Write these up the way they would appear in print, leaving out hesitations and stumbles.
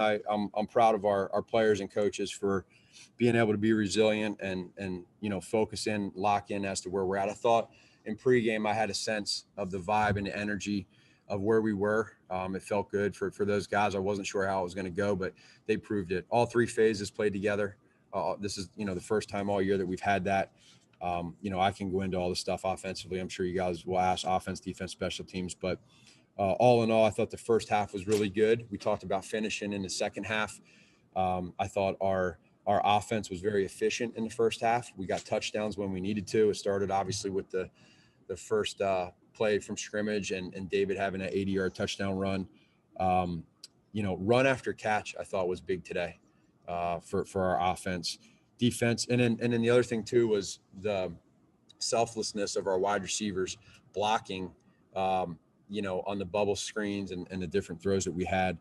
I'm proud of our players and coaches for being able to be resilient and focus in, lock in as to where we're at. I thought in pregame I had a sense of the vibe and the energy of where we were. It felt good for those guys. I wasn't sure how it was going to go, but they proved it. All three phases played together. This is the first time all year that we've had that. I can go into all the stuff offensively. I'm sure you guys will ask offense, defense, special teams, but all in all, I thought the first half was really good. We talked about finishing in the second half. I thought our offense was very efficient in the first half. We got touchdowns when we needed to. It started obviously with the first play from scrimmage and David having an 80-yard touchdown run. Run after catch I thought was big today for our offense, defense, and then the other thing too was the selflessness of our wide receivers blocking. On the bubble screens and the different throws that we had.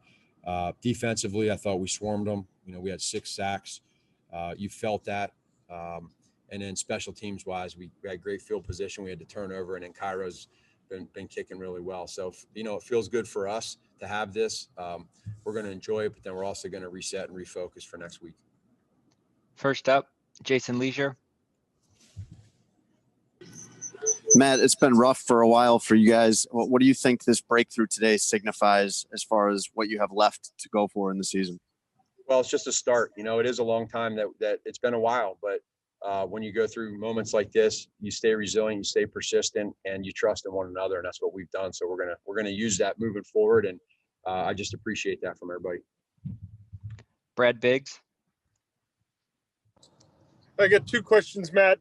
Defensively, I thought we swarmed them. We had 6 sacks. You felt that. And then special teams wise, we had great field position. We had the turnover, and then Cairo's been kicking really well. So, it feels good for us to have this. We're going to enjoy it, but then we're also going to reset and refocus for next week. First up, Jason Leisure. Matt, it's been rough for a while for you guys. What do you think this breakthrough today signifies as far as what you have left to go for in the season? Well, it's just a start. It is a long time that it's been a while, but when you go through moments like this, you stay resilient, you stay persistent, and you trust in one another, and that's what we've done. So we're gonna use that moving forward, and I just appreciate that from everybody. Brad Biggs. I got 2 questions, Matt.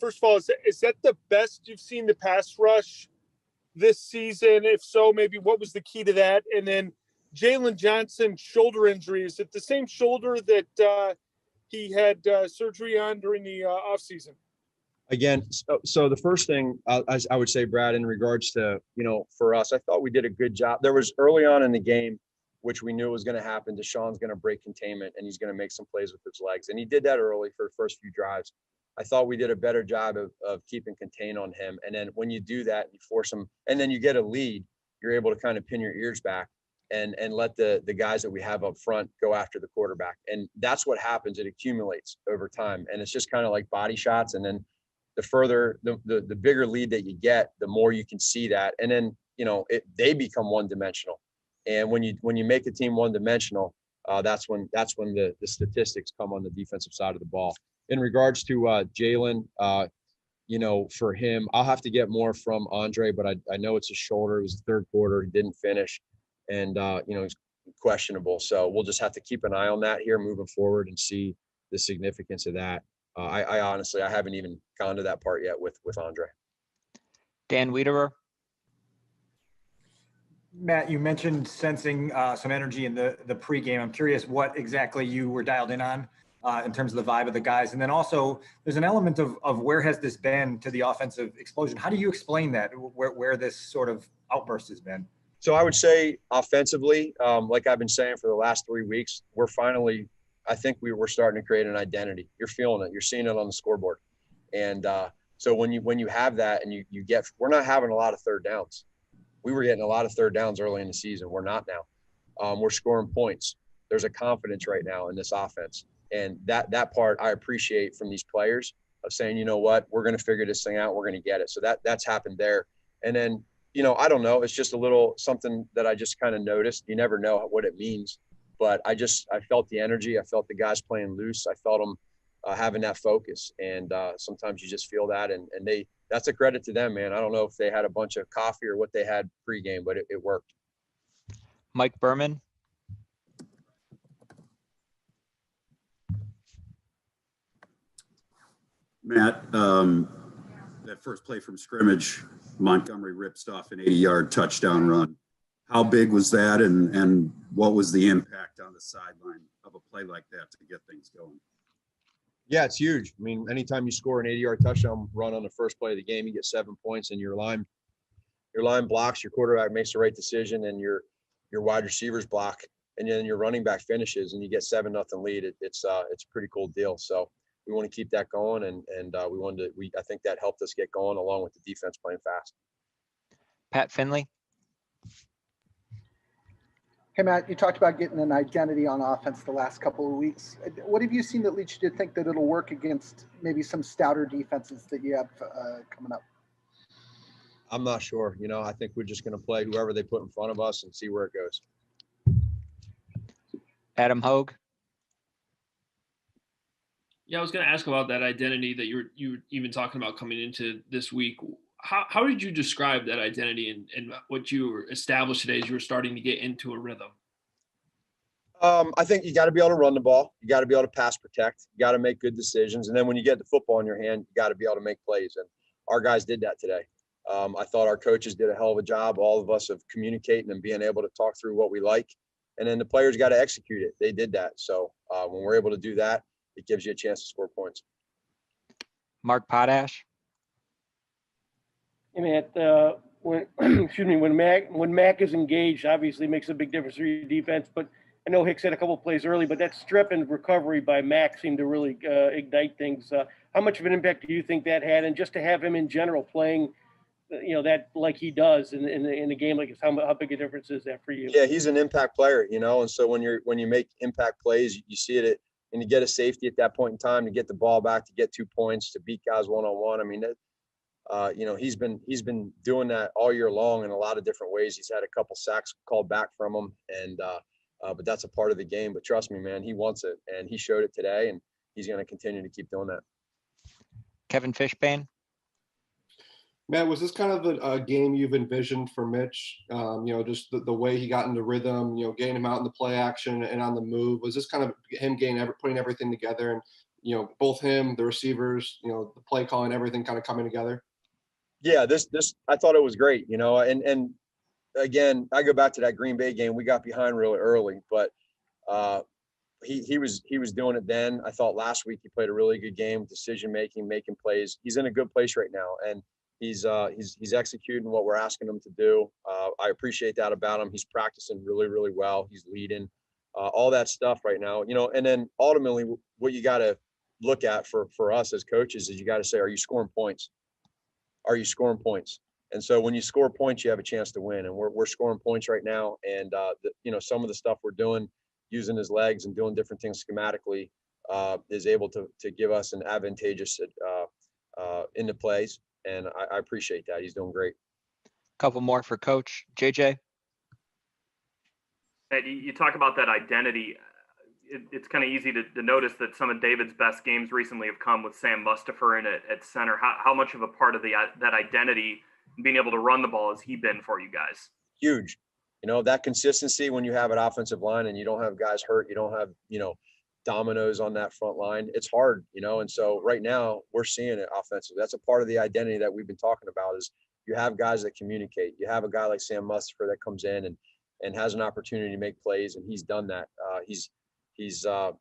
First of all, is that the best you've seen the pass rush this season? If so, maybe what was the key to that? And then Jalen Johnson's shoulder injury, is it the same shoulder that he had surgery on during the offseason? Again, so the first thing I would say, Brad, in regards to, for us, I thought we did a good job. There was early on in the game, which we knew was going to happen. Deshaun's going to break containment, and he's going to make some plays with his legs. And he did that early for the first few drives. I thought we did a better job of keeping contain on him. And then when you do that, you force him, and then you get a lead, you're able to kind of pin your ears back and let the guys that we have up front go after the quarterback. And that's what happens. It accumulates over time. And it's just kind of like body shots. And then the bigger lead that you get, the more you can see that. And then, they become one-dimensional. And when you make a team one-dimensional, that's when the statistics come on the defensive side of the ball. In regards to Jalen, for him, I'll have to get more from Andre, but I know it's his shoulder. It was the third quarter. He didn't finish, and he's questionable. So we'll just have to keep an eye on that here moving forward and see the significance of that. I honestly haven't even gone to that part yet with Andre. Dan Wiederer. Matt, you mentioned sensing some energy in the pregame. I'm curious what exactly you were dialed in on in terms of the vibe of the guys. And then also there's an element of where has this been to the offensive explosion? How do you explain that, where this sort of outburst has been? So I would say offensively, like I've been saying for the last 3 weeks, I think we're starting to create an identity. You're feeling it. You're seeing it on the scoreboard. And so when you have that and we're not having a lot of third downs. We were getting a lot of third downs early in the season. We're not now. We're scoring points. There's a confidence right now in this offense. And that part I appreciate from these players of saying, you know what, we're going to figure this thing out. We're going to get it. So that's happened there. And then, I don't know. It's just a little something that I just kind of noticed. You never know what it means. But I felt the energy. I felt the guys playing loose. I felt them having that focus. And sometimes you just feel that. And that's a credit to them, man. I don't know if they had a bunch of coffee or what they had pregame, but it worked. Mike Berman. Matt, that first play from scrimmage, Montgomery rips off an 80-yard touchdown run. How big was that, and what was the impact on the sideline of a play like that to get things going? Yeah, it's huge. I mean, anytime you score an 80-yard touchdown run on the first play of the game, you get 7 points, and your line blocks, your quarterback makes the right decision, and your wide receivers block, and then your running back finishes, and you get 7-0 lead. It's a pretty cool deal. So we want to keep that going, and I think that helped us get going along with the defense playing fast. Pat Finley. Hey, Matt, you talked about getting an identity on offense the last couple of weeks. What have you seen that leads you to think that it'll work against maybe some stouter defenses that you have coming up? I'm not sure. I think we're just going to play whoever they put in front of us and see where it goes. Adam Hogue. Yeah, I was going to ask about that identity that you were even talking about coming into this week. How did you describe that identity and what you were established today as you were starting to get into a rhythm? I think you got to be able to run the ball. You got to be able to pass protect. You got to make good decisions. And then when you get the football in your hand, you got to be able to make plays. And our guys did that today. I thought our coaches did a hell of a job, all of us, of communicating and being able to talk through what we like. And then the players got to execute it. They did that. So when we're able to do that, it gives you a chance to score points. Mark Potash. Hey, Matt, when Mac is engaged, obviously makes a big difference for your defense. But I know Hicks had a couple of plays early, but that strip and recovery by Mac seemed to really ignite things. How much of an impact do you think that had? And just to have him in general playing, that like he does in a game like this, how big a difference is that for you? Yeah, he's an impact player, and so when you make impact plays, you see it, and you get a safety at that point in time to get the ball back, to get 2 points, to beat guys one-on-one. I mean, he's been doing that all year long in a lot of different ways. He's had a couple sacks called back from him, and but that's a part of the game. But trust me, man, he wants it, and he showed it today, and he's going to continue to keep doing that. Kevin Fishbane. Matt, was this kind of a game you've envisioned for Mitch? Just the way he got into rhythm, getting him out in the play action and on the move. Was this kind of him putting everything together, and both him, the receivers, the play calling, everything kind of coming together? Yeah, this I thought it was great, and again, I go back to that Green Bay game. We got behind really early, but he was doing it then. I thought last week he played a really good game, decision making, making plays. He's in a good place right now, and he's executing what we're asking him to do. I appreciate that about him. He's practicing really, really well. He's leading, all that stuff right now, and then ultimately what you got to look at for us as coaches is you got to say, are you scoring points? Are you scoring points? And so when you score points, you have a chance to win. And we're scoring points right now. And, some of the stuff we're doing, using his legs and doing different things schematically, is able to give us an advantageous in the plays. And I appreciate that. He's doing great. Couple more for Coach. JJ. You talk about that identity. It's kind of easy to notice that some of David's best games recently have come with Sam Mustipher in at center. How much of a part of that identity, being able to run the ball, has he been for you guys? Huge. That consistency when you have an offensive line and you don't have guys hurt, you don't have, dominoes on that front line. It's hard, and so right now we're seeing it offensively. That's a part of the identity that we've been talking about is you have guys that communicate. You have a guy like Sam Mustipher that comes in and has an opportunity to make plays, and he's done that. He's a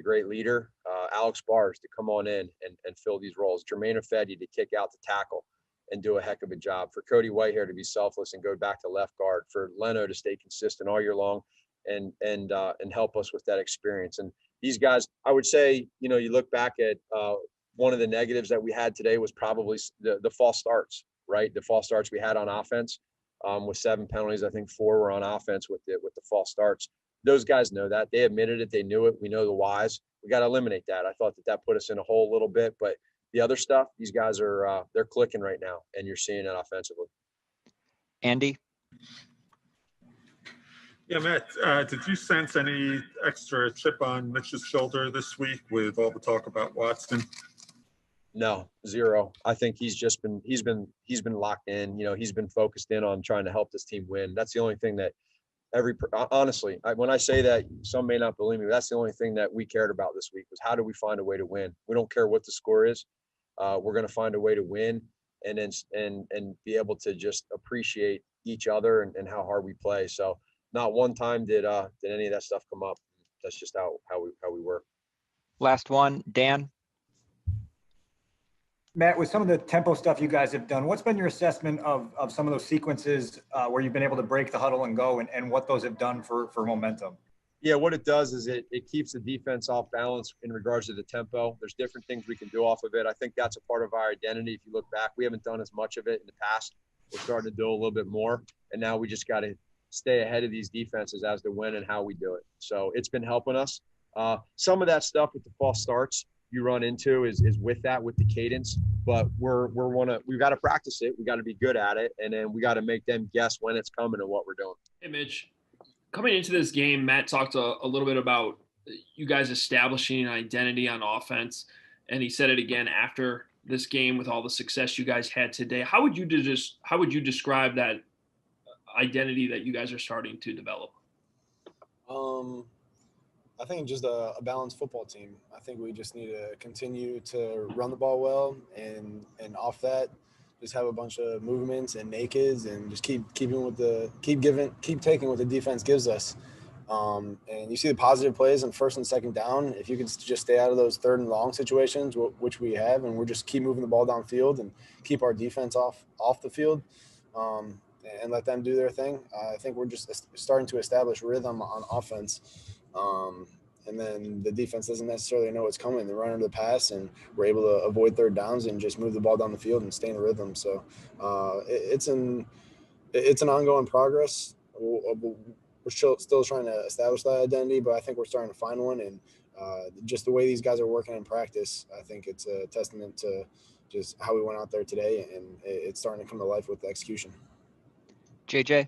great leader. Alex Bars to come on in and fill these roles. Jermaine Ifedi to kick out the tackle and do a heck of a job. For Cody Whitehair to be selfless and go back to left guard. For Leno to stay consistent all year long and help us with that experience. And these guys, I would say, you look back at one of the negatives that we had today was probably the false starts, right? The false starts we had on offense with 7 penalties. I think 4 were on offense with the false starts. Those guys know that. They admitted it. They knew it. We know the whys. We got to eliminate that. I thought that put us in a hole a little bit, but the other stuff, these guys are they're clicking right now, and you're seeing it offensively. Andy? Yeah, Matt, did you sense any extra chip on Mitch's shoulder this week with all the talk about Watson? No, zero. I think he's been locked in. He's been focused in on trying to help this team win. That's the only thing that honestly, when I say that, some may not believe me, but that's the only thing that we cared about this week was how do we find a way to win? We don't care what the score is. We're going to find a way to win and be able to just appreciate each other and how hard we play. So not one time did any of that stuff come up. That's just how we work. Last one, Dan. Matt, with some of the tempo stuff you guys have done, what's been your assessment of some of those sequences where you've been able to break the huddle and go and what those have done for momentum? Yeah, what it does is it keeps the defense off balance in regards to the tempo. There's different things we can do off of it. I think that's a part of our identity. If you look back, we haven't done as much of it in the past. We're starting to do a little bit more, and now we just got to stay ahead of these defenses as to when and how we do it. So it's been helping us. Some of that stuff with the false starts you run into is with the cadence, but we've got to practice it. We got to be good at it. And then we got to make them guess when it's coming and what we're doing. Hey, Mitch, coming into this game, Matt talked a little bit about you guys establishing an identity on offense. And he said it again after this game with all the success you guys had today. How would you describe that identity that you guys are starting to develop? I think just a balanced football team. I think we just need to continue to run the ball well, and off that, just have a bunch of movements and nakeds, and just keep taking what the defense gives us. And you see the positive plays on first and second down. If you can just stay out of those third and long situations, which we have, and we're just keep moving the ball downfield and keep our defense off the field, and let them do their thing. I think we're just starting to establish rhythm on offense. And then the defense doesn't necessarily know what's coming. They run under the pass, and we're able to avoid third downs and just move the ball down the field and stay in rhythm. So it's an ongoing progress. We're still trying to establish that identity, but I think we're starting to find one. And just the way these guys are working in practice, I think it's a testament to just how we went out there today, and it's starting to come to life with the execution. JJ?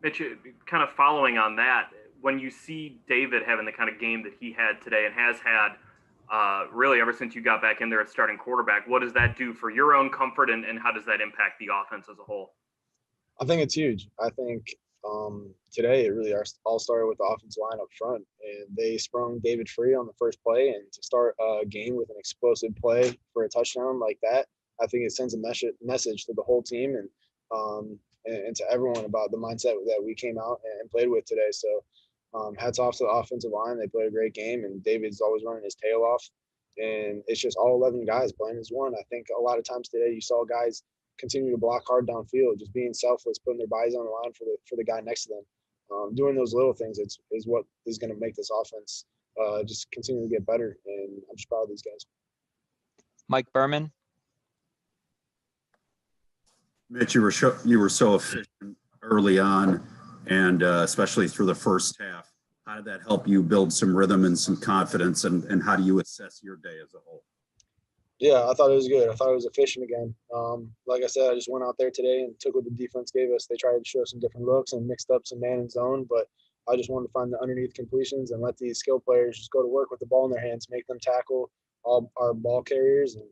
Mitch, kind of following on that, when you see David having the kind of game that he had today and has had really ever since you got back in there as starting quarterback, what does that do for your own comfort, and how does that impact the offense as a whole? I think it's huge. I think today it really all started with the offensive line up front, and they sprung David free on the first play, and to start a game with an explosive play for a touchdown like that, I think it sends a message to the whole team and to everyone about the mindset that we came out and played with today. So hats off to the offensive line. They played a great game, and David's always running his tail off. And it's just all 11 guys playing as one. I think a lot of times today you saw guys continue to block hard downfield, just being selfless, putting their bodies on the line for the guy next to them. Doing those little things is what is going to make this offense just continue to get better. And I'm just proud of these guys. Mike Berman? Mitch, you were so efficient early on, and especially through the first half. How did that help you build some rhythm and some confidence, and how do you assess your day as a whole? Yeah, I thought it was good. I thought it was efficient again. Like I said, I just went out there today and took what the defense gave us. They tried to show some different looks and mixed up some man and zone, but I just wanted to find the underneath completions and let these skill players just go to work with the ball in their hands, make them tackle all our ball carriers. And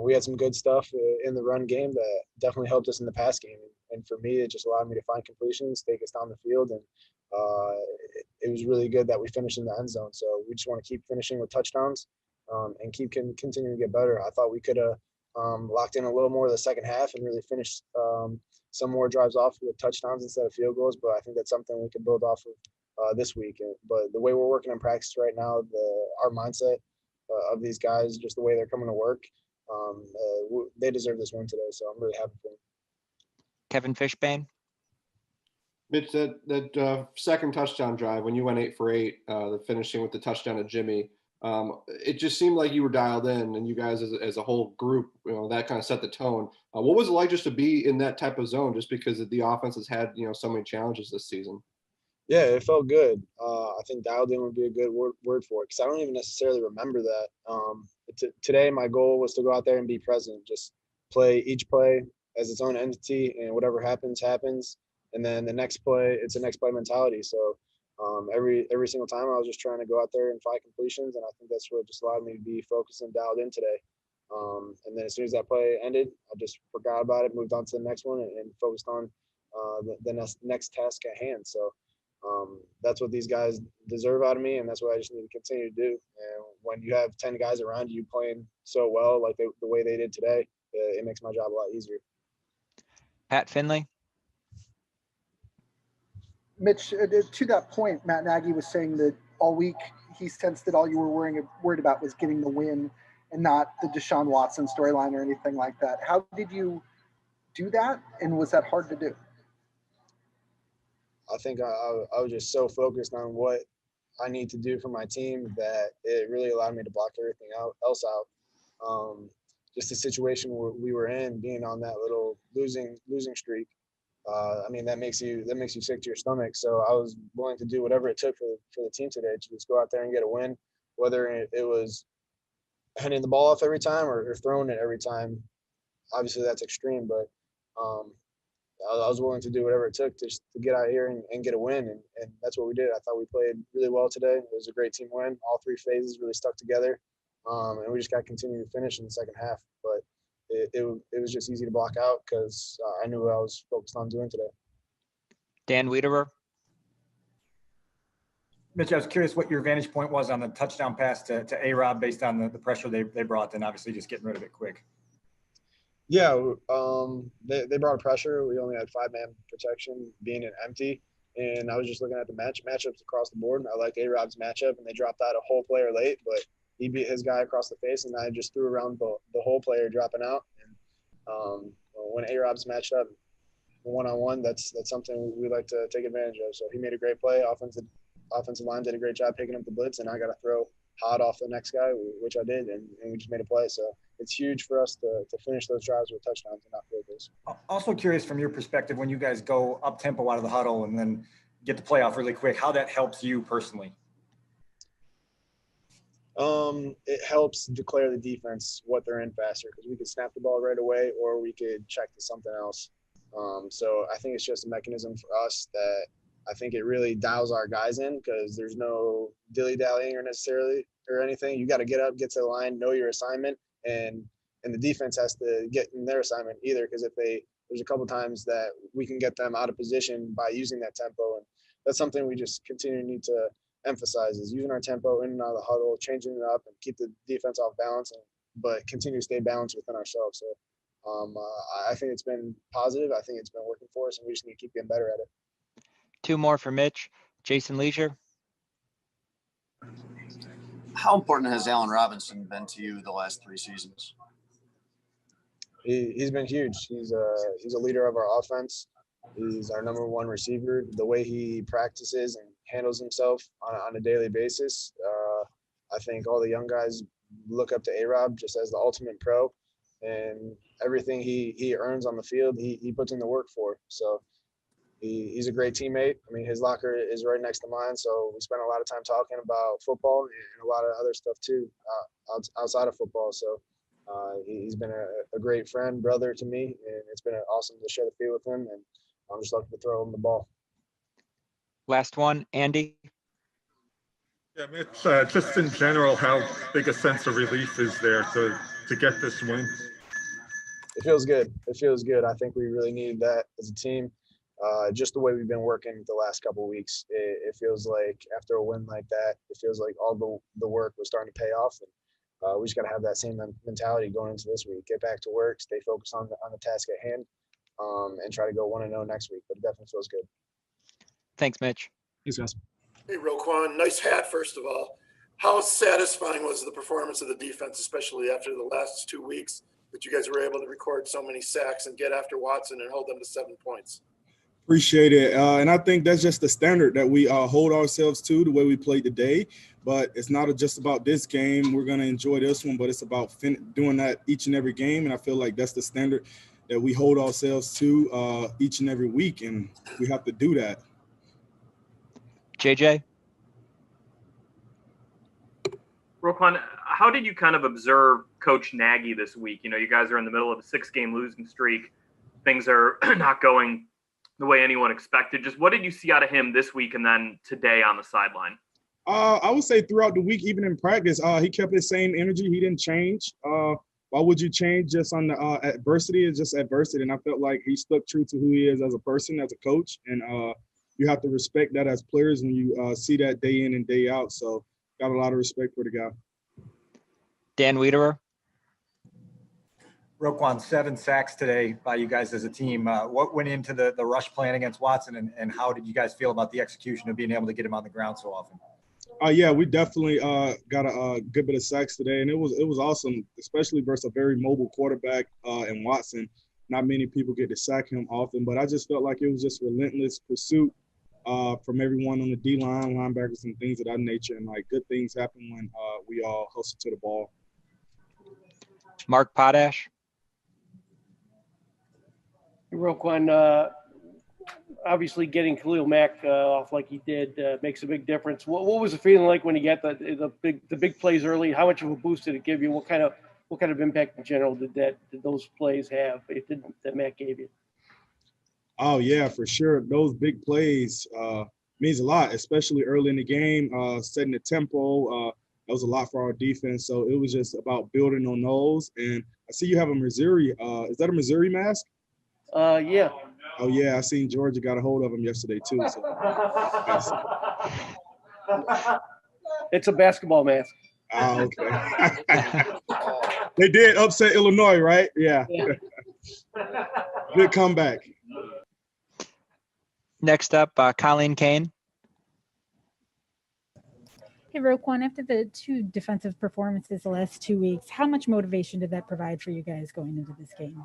we had some good stuff in the run game that definitely helped us in the pass game. And for me, it just allowed me to find completions, take us down the field. And it was really good that we finished in the end zone. So we just want to keep finishing with touchdowns and keep continuing to get better. I thought we could have locked in a little more of the second half and really finished some more drives off with touchdowns instead of field goals. But I think that's something we can build off of this week. But the way we're working in practice right now, our mindset of these guys, just the way they're coming to work, they deserve this win today. So I'm really happy for them. Kevin Fishbane? Mitch, that second touchdown drive when you went 8 for 8, the finishing with the touchdown to Jimmy, it just seemed like you were dialed in, and you guys as a whole group, that kind of set the tone. What was it like just to be in that type of zone, just because the offense has had so many challenges this season? Yeah, it felt good. I think dialed in would be a good word for it, because I don't even necessarily remember that. Today, my goal was to go out there and be present, just play each play as its own entity, and whatever happens, happens. And then the next play, it's a next play mentality. So every single time I was just trying to go out there and find completions, and I think that's what just allowed me to be focused and dialed in today. And then as soon as that play ended, I just forgot about it, moved on to the next one, and focused on the next task at hand. So that's what these guys deserve out of me, and that's what I just need to continue to do. And when you have 10 guys around you playing so well, like the way they did today, it makes my job a lot easier. Pat Finley? Mitch, to that point, Matt Nagy was saying that all week he sensed that all you were worried about was getting the win and not the Deshaun Watson storyline or anything like that. How did you do that, and was that hard to do? I think I was just so focused on what I need to do for my team that it really allowed me to block everything else out. Just the situation we were in, being on that little losing streak, I mean, that makes you sick to your stomach. So I was willing to do whatever it took for the team today to just go out there and get a win, whether it was handing the ball off every time or throwing it every time. Obviously, that's extreme, but I was willing to do whatever it took to get out here and get a win, and that's what we did. I thought we played really well today. It was a great team win. All three phases really stuck together, and we just got to continue to finish in the second half. But it was just easy to block out because I knew what I was focused on doing today. Dan Wiederer. Mitch, I was curious what your vantage point was on the touchdown pass to A-Rob based on the pressure they brought, and obviously just getting rid of it quick. Yeah, they brought a pressure. We only had 5-man protection being an empty, and I was just looking at the matchups across the board. I liked A-Rob's matchup, and they dropped out a whole player late, but he beat his guy across the face, and I just threw around the whole player dropping out. And when A-Rob's matched up one-on-one, that's something we like to take advantage of. So he made a great play. Offensive line did a great job picking up the blitz, and I got to throw hot off the next guy, which I did, and we just made a play. So it's huge for us to finish those drives with touchdowns and not field goals. Also curious from your perspective, when you guys go up tempo out of the huddle and then get the playoff really quick, how that helps you personally? It helps declare the defense what they're in faster because we could snap the ball right away or we could check to something else. So I think it's just a mechanism for us that I think it really dials our guys in because there's no dilly-dallying or anything. You got to get up, get to the line, know your assignment, and the defense has to get in their assignment either because there's a couple times that we can get them out of position by using that tempo, and that's something we just continue to need to emphasize is using our tempo in and out of the huddle, changing it up, and keep the defense off balance, but continue to stay balanced within ourselves. So I think it's been positive. I think it's been working for us, and we just need to keep getting better at it. Two more for Mitch. Jason Leisure. How important has Allen Robinson been to you the last 3 seasons? He's been huge. He's a leader of our offense. He's our number one receiver. The way he practices and handles himself on a daily basis, I think all the young guys look up to A-Rob just as the ultimate pro, and everything he earns on the field, he puts in the work for. So he's a great teammate. I mean, his locker is right next to mine, so we spend a lot of time talking about football and a lot of other stuff too outside of football. So he's been a great friend, brother to me, and it's been awesome to share the field with him, and I'm just lucky to throw him the ball. Last one, Andy. Yeah, Mitch, just in general, how big a sense of relief is there to get this win? It feels good. It feels good. I think we really needed that as a team. Just the way we've been working the last couple of weeks, it feels like after a win like that, it feels like all the work was starting to pay off. And we just got to have that same mentality going into this week. Get back to work, stay focused on the task at hand, and try to go 1-0 next week. But it definitely feels good. Thanks, Mitch. Thanks, guys. Hey, Roquan, nice hat, first of all. How satisfying was the performance of the defense, especially after the last 2 weeks, that you guys were able to record so many sacks and get after Watson and hold them to 7 points? Appreciate it. And I think that's just the standard that we hold ourselves to, the way we played today. But it's not just about this game. We're going to enjoy this one, but it's about doing that each and every game. And I feel like that's the standard that we hold ourselves to each and every week, and we have to do that. JJ? Roquan, how did you kind of observe Coach Nagy this week? You know, you guys are in the middle of a 6-game losing streak. Things are not going the way anyone expected. Just what did you see out of him this week and then today on the sideline? I would say throughout the week, even in practice, he kept his same energy. He didn't change. Why would you change just on the adversity? It's just adversity. And I felt like he stuck true to who he is as a person, as a coach. And you have to respect that as players when you see that day in and day out. So got a lot of respect for the guy. Dan Wiederer. Roquan, 7 sacks today by you guys as a team. What went into the rush plan against Watson, and how did you guys feel about the execution of being able to get him on the ground so often? Yeah, we definitely got a good bit of sacks today, and it was awesome, especially versus a very mobile quarterback in Watson. Not many people get to sack him often, but I just felt like it was just relentless pursuit from everyone on the D-line, linebackers, and things of that nature. And, like, good things happen when we all hustle to the ball. Mark Potash. Roquan, obviously getting Khalil Mack off like he did makes a big difference. What was the feeling like when you got the big plays early? How much of a boost did it give you? What kind of impact in general did those plays have that Mack gave you? Oh yeah, for sure. Those big plays means a lot, especially early in the game, setting the tempo. That was a lot for our defense. So it was just about building on those. And I see you have a Missouri. Is that a Missouri mask? Yeah. Oh yeah, I seen Georgia got a hold of him yesterday too. So nice. It's a basketball mask. Oh, okay. They did upset Illinois, right? Yeah. Good comeback. Next up, Colleen Kane. Hey, Roquan, after the two defensive performances the last 2 weeks, how much motivation did that provide for you guys going into this game?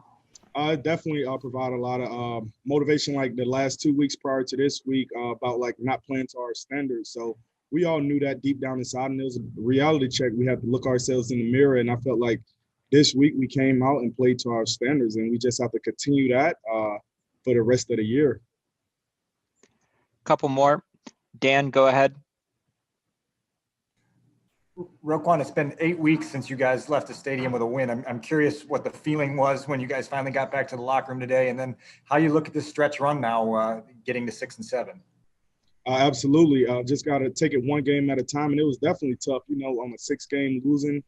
Definitely provide a lot of motivation, like the last 2 weeks prior to this week, about like not playing to our standards. So we all knew that deep down inside, and it was a reality check. We had to look ourselves in the mirror, and I felt like this week we came out and played to our standards, and we just have to continue that for the rest of the year. Couple more. Dan, go ahead. Roquan, it's been 8 weeks since you guys left the stadium with a win. I'm curious what the feeling was when you guys finally got back to the locker room today, and then how you look at this stretch run now, getting to 6 and 7. Absolutely. Just got to take it one game at a time, and it was definitely tough. You know, on a 6-game losing,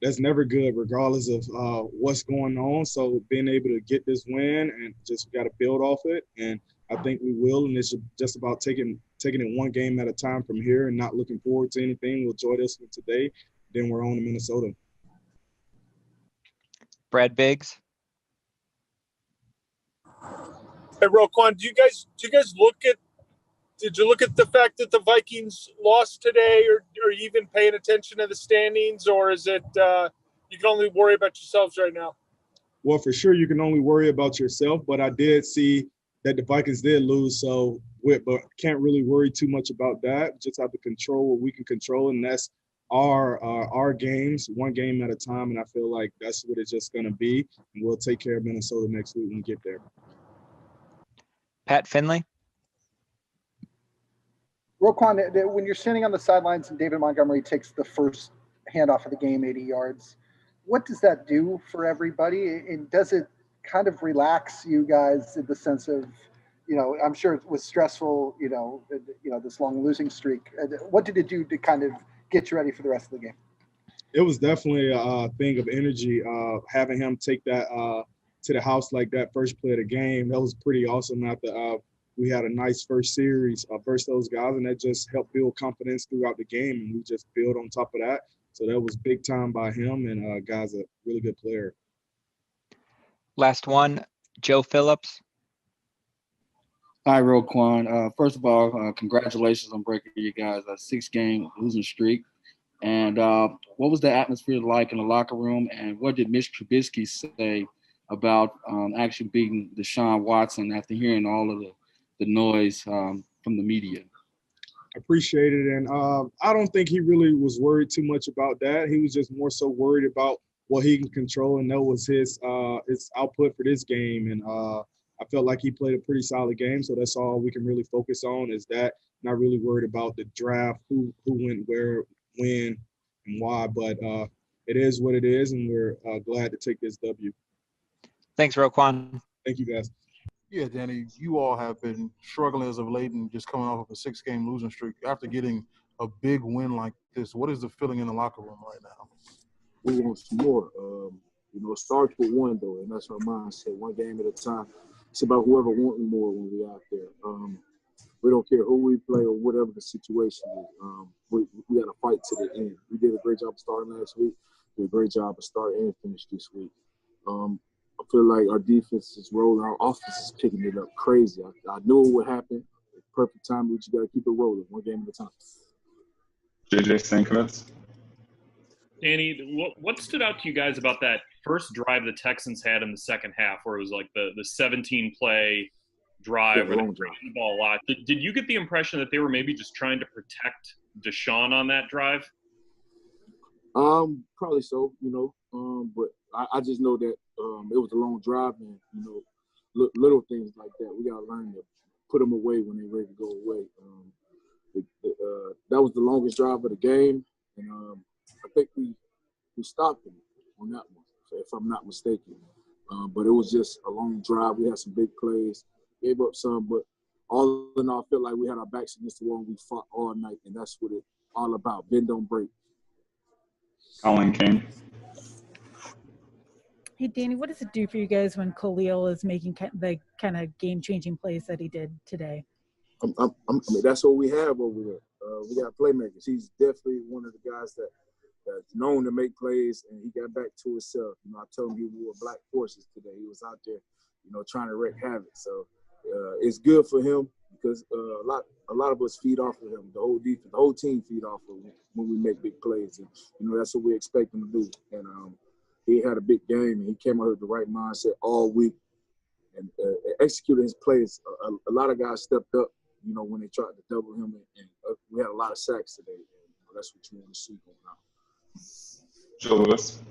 that's never good, regardless of what's going on. So being able to get this win and just got to build off it, and I think we will. And it's just about taking it one game at a time from here and not looking forward to anything. We'll enjoy this one today. Then we're on to Minnesota. Brad Biggs. Hey, Roquan, did you look at the fact that the Vikings lost today, or are you even paying attention to the standings, or is it you can only worry about yourselves right now? Well, for sure, you can only worry about yourself, but I did see that the Vikings did lose, but can't really worry too much about that. Just have to control what we can control, and that's our games, one game at a time, and I feel like that's what it's just going to be, and we'll take care of Minnesota next week when we get there. Pat Finley. Roquan, when you're standing on the sidelines and David Montgomery takes the first handoff of the game, 80 yards, what does that do for everybody? And does it kind of relax you guys in the sense of, I'm sure it was stressful, this long losing streak. What did it do to kind of get you ready for the rest of the game? It was definitely a thing of energy. Having him take that to the house like that first play of the game, that was pretty awesome. After we had a nice first series versus those guys, and that just helped build confidence throughout the game, and we just build on top of that. So that was big time by him, and guy's a really good player. Last one, Joe Phillips. Hi, Roquan. First of all, congratulations on breaking you guys a 6-game losing streak. And what was the atmosphere like in the locker room, and what did Mitch Trubisky say about actually beating Deshaun Watson after hearing all of the noise from the media? Appreciate it, and I don't think he really was worried too much about that. He was just more so worried about what he can control, and that was his output for this game. And I felt like he played a pretty solid game, so that's all we can really focus on is that. Not really worried about the draft, who went where, when, and why. But it is what it is, and we're glad to take this W. Thanks, Roquan. Thank you, guys. Yeah, Danny, you all have been struggling as of late and just coming off of a 6-game losing streak. After getting a big win like this, what is the feeling in the locker room right now? We want some more. It starts with one, though, and that's our mindset, one game at a time. It's about whoever wanting more when we're out there. We don't care who we play or whatever the situation is. We got to fight to the end. We did a great job of starting last week. Did a great job of starting and finish this week. I feel like our defense is rolling. Our offense is picking it up crazy. I knew it would happen. Perfect time. We just got to keep it rolling, one game at a time. JJ Stankovitz. Danny, what stood out to you guys about that first drive the Texans had in the second half, where it was like the 17-play drive where they ran the ball a lot? Did you get the impression that they were maybe just trying to protect Deshaun on that drive? Probably so, but I just know that it was a long drive, and little things like that we got to learn to put them away when they're ready to go away. That was the longest drive of the game, and I think we stopped them on that one, if I'm not mistaken. But it was just a long drive. We had some big plays, gave up some, but all in all, I feel like we had our backs against the wall and we fought all night, and that's what it's all about. Bend, don't break. Colin King. Hey, Danny, what does it do for you guys when Khalil is making the kind of game-changing plays that he did today? I mean, that's what we have over there. We got playmakers. He's definitely one of the guys that's known to make plays, and he got back to himself. You know, I told him he wore black forces today. He was out there, you know, trying to wreak havoc. So it's good for him because a lot of us feed off of him. The whole defense, the whole team feed off of him when we make big plays, and you know that's what we expect him to do. And he had a big game, and he came out with the right mindset all week and executed his plays. A lot of guys stepped up, you know, when they tried to double him, and we had a lot of sacks today. And, you know, that's what you want to see going on. Joe Lewis.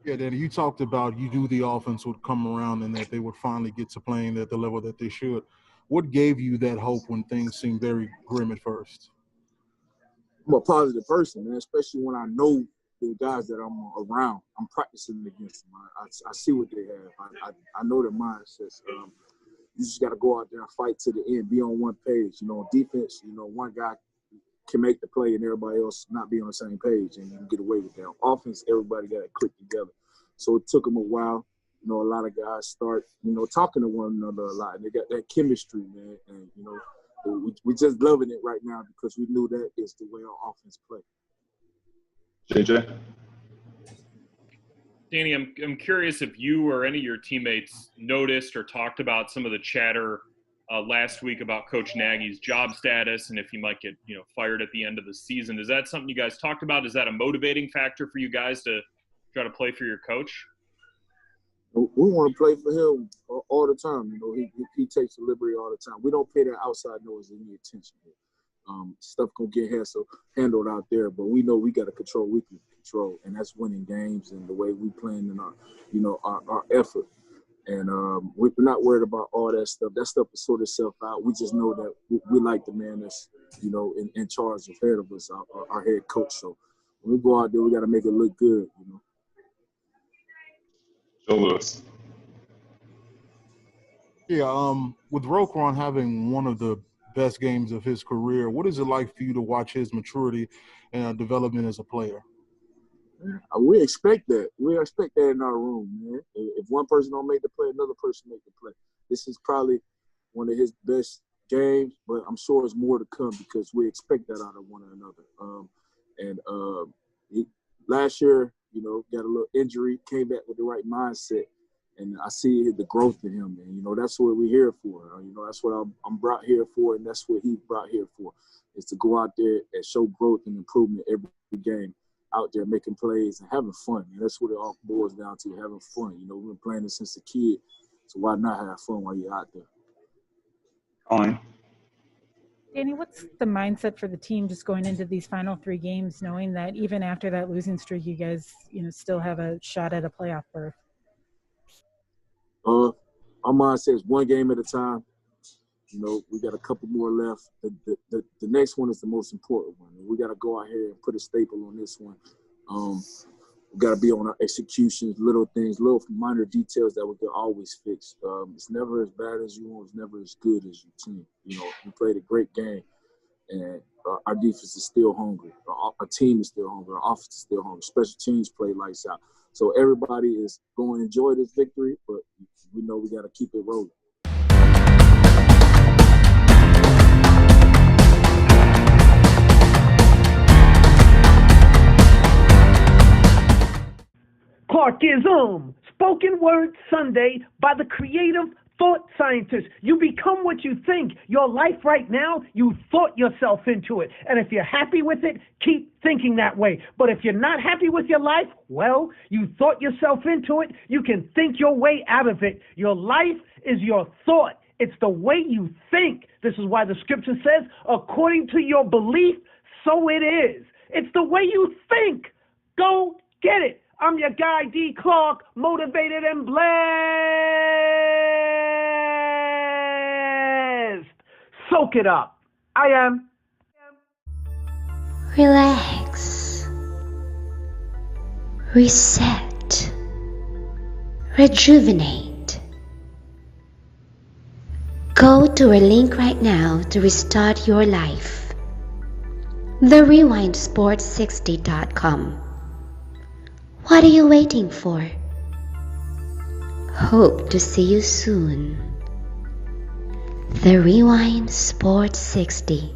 Yeah, Danny, you talked about you knew the offense would come around and that they would finally get to playing at the level that they should. What gave you that hope when things seemed very grim at first? I'm a positive person, man, especially when I know the guys that I'm around. I'm practicing against them. I see what they have. I know their mindsets. You just got to go out there and fight to the end, be on one page. You know, defense, you know, one guy can make the play and everybody else not be on the same page, and you can get away with that. Offense, everybody got to click together. So it took them a while. You know, a lot of guys start, you know, talking to one another a lot, and they got that chemistry, man. And, you know, we just loving it right now because we knew that is the way our offense play. JJ. Danny, I'm curious if you or any of your teammates noticed or talked about some of the chatter last week about Coach Nagy's job status and if he might get, you know, fired at the end of the season. Is that something you guys talked about? Is that a motivating factor for you guys to try to play for your coach? We want to play for him all the time. You know, he takes the liberty all the time. We don't pay that outside noise any attention here. Stuff gonna get handled out there, but we know we got to control. We can control, and that's winning games and the way we playing in our, you know, our effort. And we're not worried about all that stuff. That stuff will sort itself out. We just know that we like the man that's, you know, in charge of head of us, our head coach. So when we go out there, we got to make it look good, you know. Joe Lewis. Yeah, with Roquan having one of the best games of his career, what is it like for you to watch his maturity and development as a player? We expect that. We expect that in our room, man. If one person don't make the play, another person make the play. This is probably one of his best games, but I'm sure there's more to come because we expect that out of one another. Last year, you know, got a little injury, came back with the right mindset, and I see the growth in him. And, you know, that's what we're here for. You know, that's what I'm brought here for, and that's what he brought here for, is to go out there and show growth and improvement every game. Out there making plays and having fun. And that's what it all boils down to, having fun. You know, we've been playing this since a kid, so why not have fun while you're out there? Fine. Danny, what's the mindset for the team just going into these final 3 games, knowing that even after that losing streak, you guys, you know, still have a shot at a playoff berth? Our mindset is one game at a time. You know, we got a couple more left. The next one is the most important one. We got to go out here and put a staple on this one. We got to be on our executions, little things, little minor details that we can always fix. It's never as bad as you want. It's never as good as your team. You know, we played a great game, and our defense is still hungry. Our team is still hungry. Our offense is still hungry. Special teams play lights out. So everybody is going to enjoy this victory, but we know we got to keep it rolling. Clarkism, spoken word Sunday by the creative thought scientist. You become what you think. Your life right now, you thought yourself into it. And if you're happy with it, keep thinking that way. But if you're not happy with your life, well, you thought yourself into it. You can think your way out of it. Your life is your thought. It's the way you think. This is why the scripture says, according to your belief, so it is. It's the way you think. Go get it. I'm your guy, D. Clark, motivated and blessed. Soak it up. I am. Relax. Reset. Rejuvenate. Go to our link right now to restart your life. TheRewindSports60.com. What are you waiting for? Hope to see you soon. The Rewind Sports 60.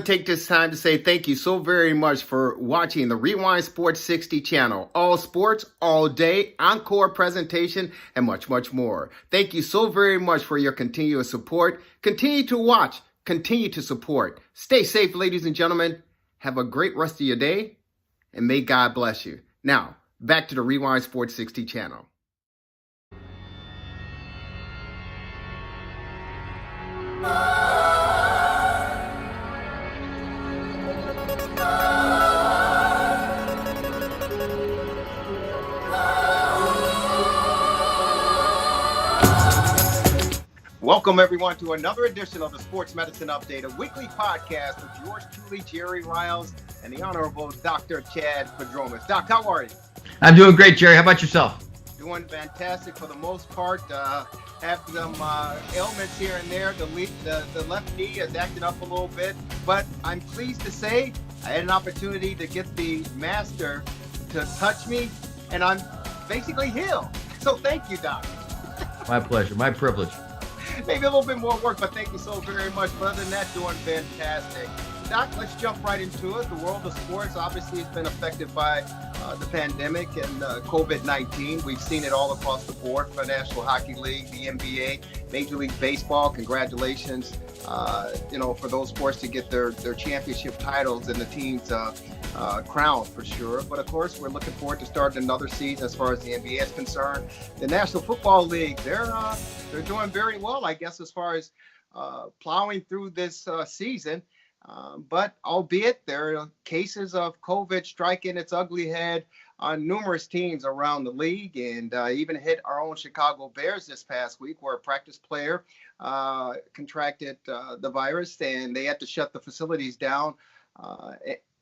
Take this time to say thank you so very much for watching the Rewind Sports 60 channel. All sports, all day, encore presentation, and much, much more. Thank you so very much for your continuous support. Continue to watch, continue to support. Stay safe, ladies and gentlemen. Have a great rest of your day, and may God bless you. Now, back to the Rewind Sports 60 channel. Welcome, everyone, to another edition of the Sports Medicine Update, a weekly podcast with yours truly, Jerry Riles, and the Honorable Dr. Chad Padromas. Doc, how are you? I'm doing great, Jerry. How about yourself? Doing fantastic for the most part. Have some ailments here and there. The left knee is acting up a little bit, but I'm pleased to say I had an opportunity to get the master to touch me, and I'm basically healed. So thank you, Doc. My pleasure. My privilege. Maybe a little bit more work, but thank you so very much. But other than that, doing fantastic. Doc, let's jump right into it. The world of sports obviously has been affected by the pandemic and COVID-19. We've seen it all across the board for the National Hockey League, the NBA, Major League Baseball. Congratulations, for those sports to get their championship titles and the teams crowned for sure. But of course, we're looking forward to starting another season as far as the NBA is concerned. The National Football League, they're doing very well, I guess, as far as plowing through this season. But albeit there are cases of COVID striking its ugly head on numerous teams around the league, and even hit our own Chicago Bears this past week, where a practice player contracted the virus, and they had to shut the facilities down,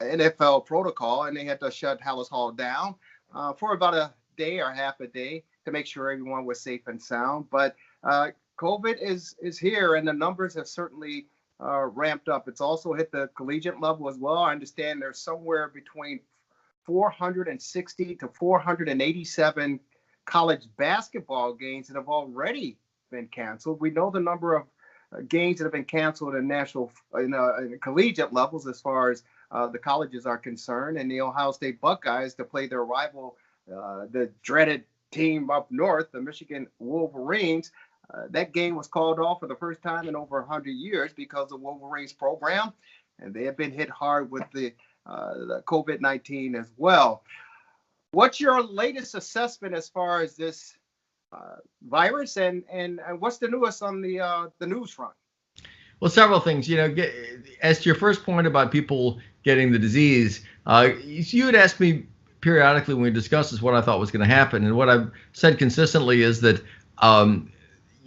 NFL protocol, and they had to shut Hallis Hall down for about a day or half a day to make sure everyone was safe and sound. But COVID is here, and the numbers have certainly ramped up. It's also hit the collegiate level as well. I understand there's somewhere between 460 to 487 college basketball games that have already been canceled. We know the number of games that have been canceled in collegiate levels as far as the colleges are concerned, and the Ohio State Buckeyes to play their rival, the dreaded team up north, the Michigan Wolverines. That game was called off for the first time in over 100 years because of Wolverines program, and they have been hit hard with the COVID-19 as well. What's your latest assessment as far as this virus, and what's the newest on the news front? Well, several things. As to your first point about people getting the disease, you had asked me periodically when we discussed this what I thought was going to happen, and what I've said consistently is that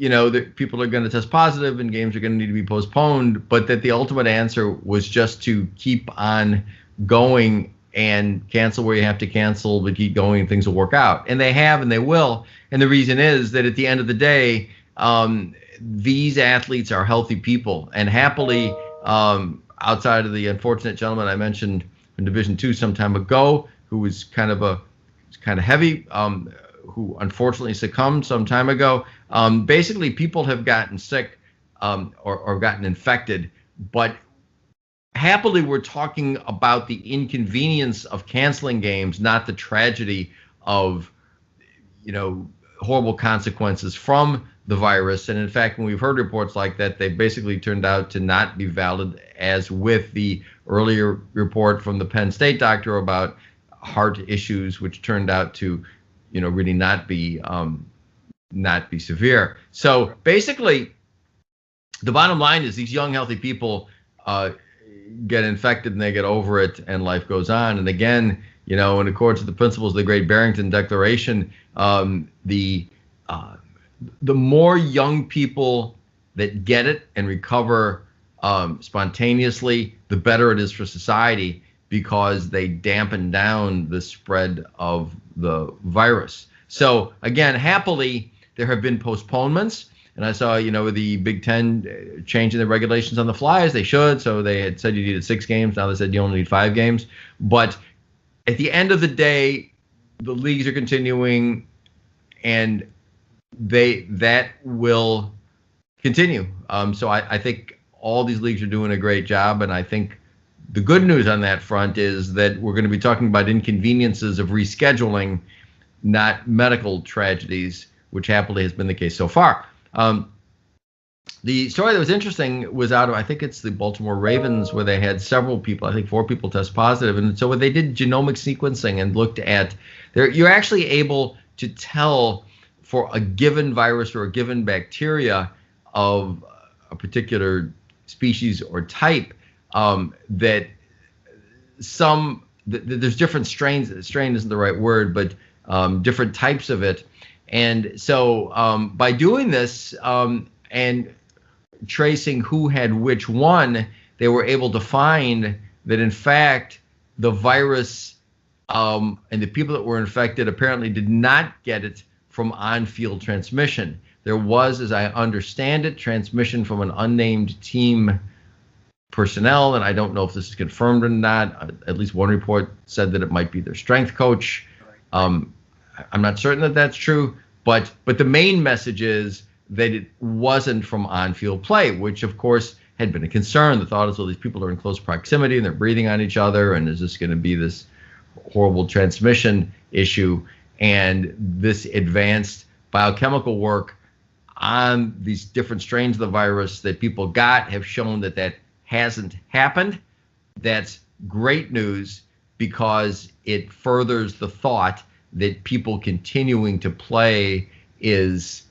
that people are going to test positive and games are going to need to be postponed, but that the ultimate answer was just to keep on going and cancel where you have to cancel, but keep going and things will work out. And they have, and they will. And the reason is that at the end of the day, these athletes are healthy people, and happily, outside of the unfortunate gentleman I mentioned in Division II some time ago, who was kind of heavy, who unfortunately succumbed some time ago. Basically, people have gotten sick or gotten infected, but happily, we're talking about the inconvenience of canceling games, not the tragedy of, horrible consequences from the virus. And in fact, when we've heard reports like that, they basically turned out to not be valid, as with the earlier report from the Penn State doctor about heart issues, which turned out to really not be severe. So basically, the bottom line is these young, healthy people get infected and they get over it, and life goes on. And again, in accordance with the principles of the Great Barrington Declaration, the more young people that get it and recover spontaneously, the better it is for society, because they dampen down the spread of the virus. So again, happily, there have been postponements. And I saw, the Big Ten changing the regulations on the fly, as they should. So they had said you needed 6 games. Now they said you only need 5 games. But at the end of the day, the leagues are continuing, and that will continue. So I think all these leagues are doing a great job. And I think the good news on that front is that we're going to be talking about inconveniences of rescheduling, not medical tragedies, which happily has been the case so far. The story that was interesting was out of, I think it's the Baltimore Ravens, where they had several people, I think 4 people test positive. And so when they did genomic sequencing and looked at, you're actually able to tell for a given virus or a given bacteria of a particular species or type, that there's different strains. Strain isn't the right word, but different types of it. And so by doing this and tracing who had which one, they were able to find that, in fact, the virus and the people that were infected apparently did not get it from on-field transmission. There was, as I understand it, transmission from an unnamed team personnel, and I don't know if this is confirmed or not. At least one report said that it might be their strength coach. I'm not certain that that's true, but the main message is that it wasn't from on-field play, which of course had been a concern. The thought is, well, these people are in close proximity and they're breathing on each other, and is this going to be this horrible transmission issue? And this advanced biochemical work on these different strains of the virus that people got have shown that hasn't happened. That's great news, because it furthers the thought that people continuing to play is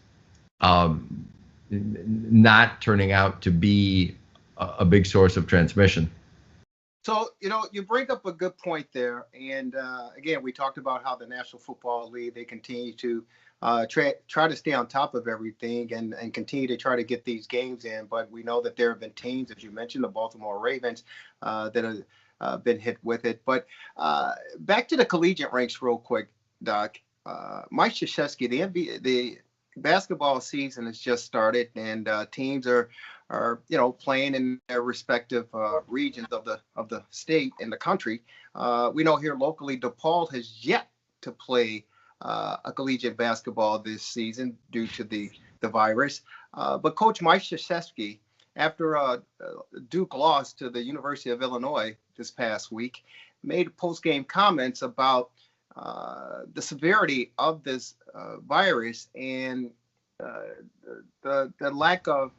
not turning out to be a big source of transmission. So, you bring up a good point there. And again, we talked about how the National Football League, they continue to try to stay on top of everything and continue to try to get these games in. But we know that there have been teams, as you mentioned, the Baltimore Ravens, that have been hit with it. But back to the collegiate ranks real quick, Doc. Mike Krzyzewski, the basketball season has just started, and teams are playing in their respective regions of the state and the country. We know here locally, DePaul has yet to play a collegiate basketball this season due to the virus. But Coach Mike Krzyzewski, after Duke lost to the University of Illinois this past week, made post-game comments about the severity of this virus and the lack of,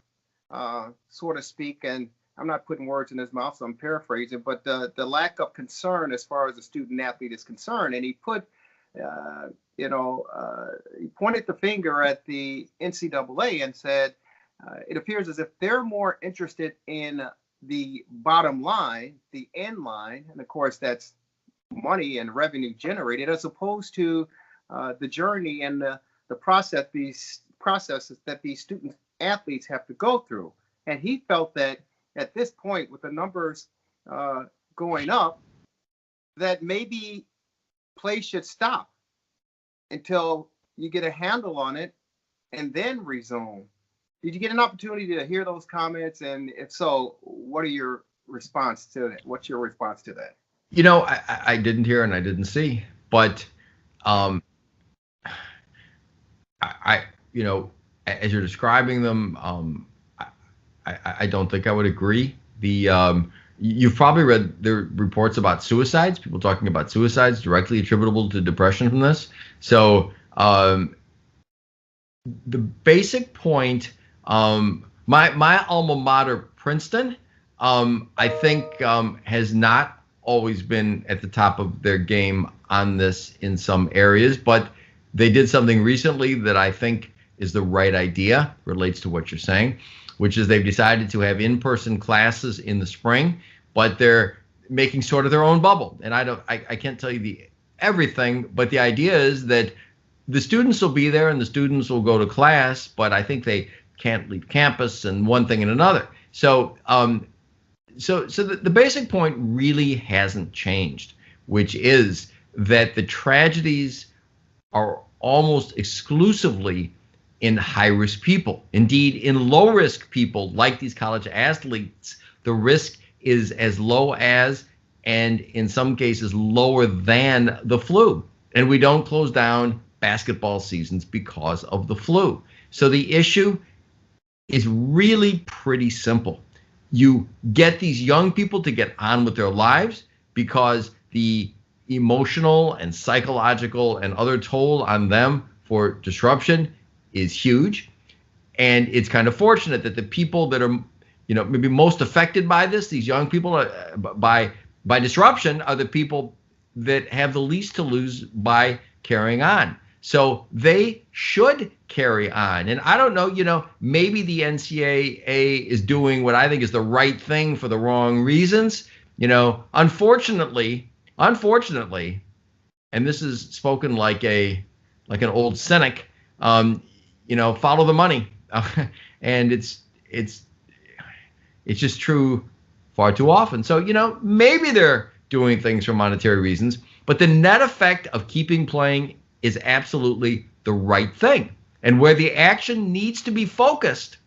so to speak, and I'm not putting words in his mouth, so I'm paraphrasing, but the lack of concern as far as the student athlete is concerned. And he put, he pointed the finger at the NCAA and said, it appears as if they're more interested in the bottom line, the end line, and of course that's money and revenue generated, as opposed to the journey and the processes that these student athletes have to go through. And he felt that at this point, with the numbers going up, that maybe play should stop until you get a handle on it and then resume. Did you get an opportunity to hear those comments? And if so, what are your response to that? What's your response to that? I didn't hear and I didn't see, but as you're describing them, I don't think I would agree. You've probably read the reports about suicides, people talking about suicides directly attributable to depression from this. So the basic point, my alma mater, Princeton, I think has not always been at the top of their game on this in some areas, but they did something recently that I think is the right idea, relates to what you're saying. which is they've decided to have in-person classes in the spring, but they're making sort of their own bubble. And I can't tell you everything, but the idea is that the students will be there and the students will go to class, but I think they can't leave campus and one thing and another. So the basic point really hasn't changed, which is that the tragedies are almost exclusively in high-risk people. Indeed, in low-risk people like these college athletes, the risk is as low as, and in some cases lower than, the flu. And we don't close down basketball seasons because of the flu. So the issue is really pretty simple. You get these young people to get on with their lives because the emotional and psychological and other toll on them for disruption is huge. And it's kind of fortunate that the people that are, maybe most affected by this, these young people by disruption, are the people that have the least to lose by carrying on. So they should carry on. And I don't know, maybe the NCAA is doing what I think is the right thing for the wrong reasons. Unfortunately, and this is spoken like an old cynic, follow the money. And it's just true far too often. So, maybe they're doing things for monetary reasons, but the net effect of keeping playing is absolutely the right thing. And where the action needs to be focused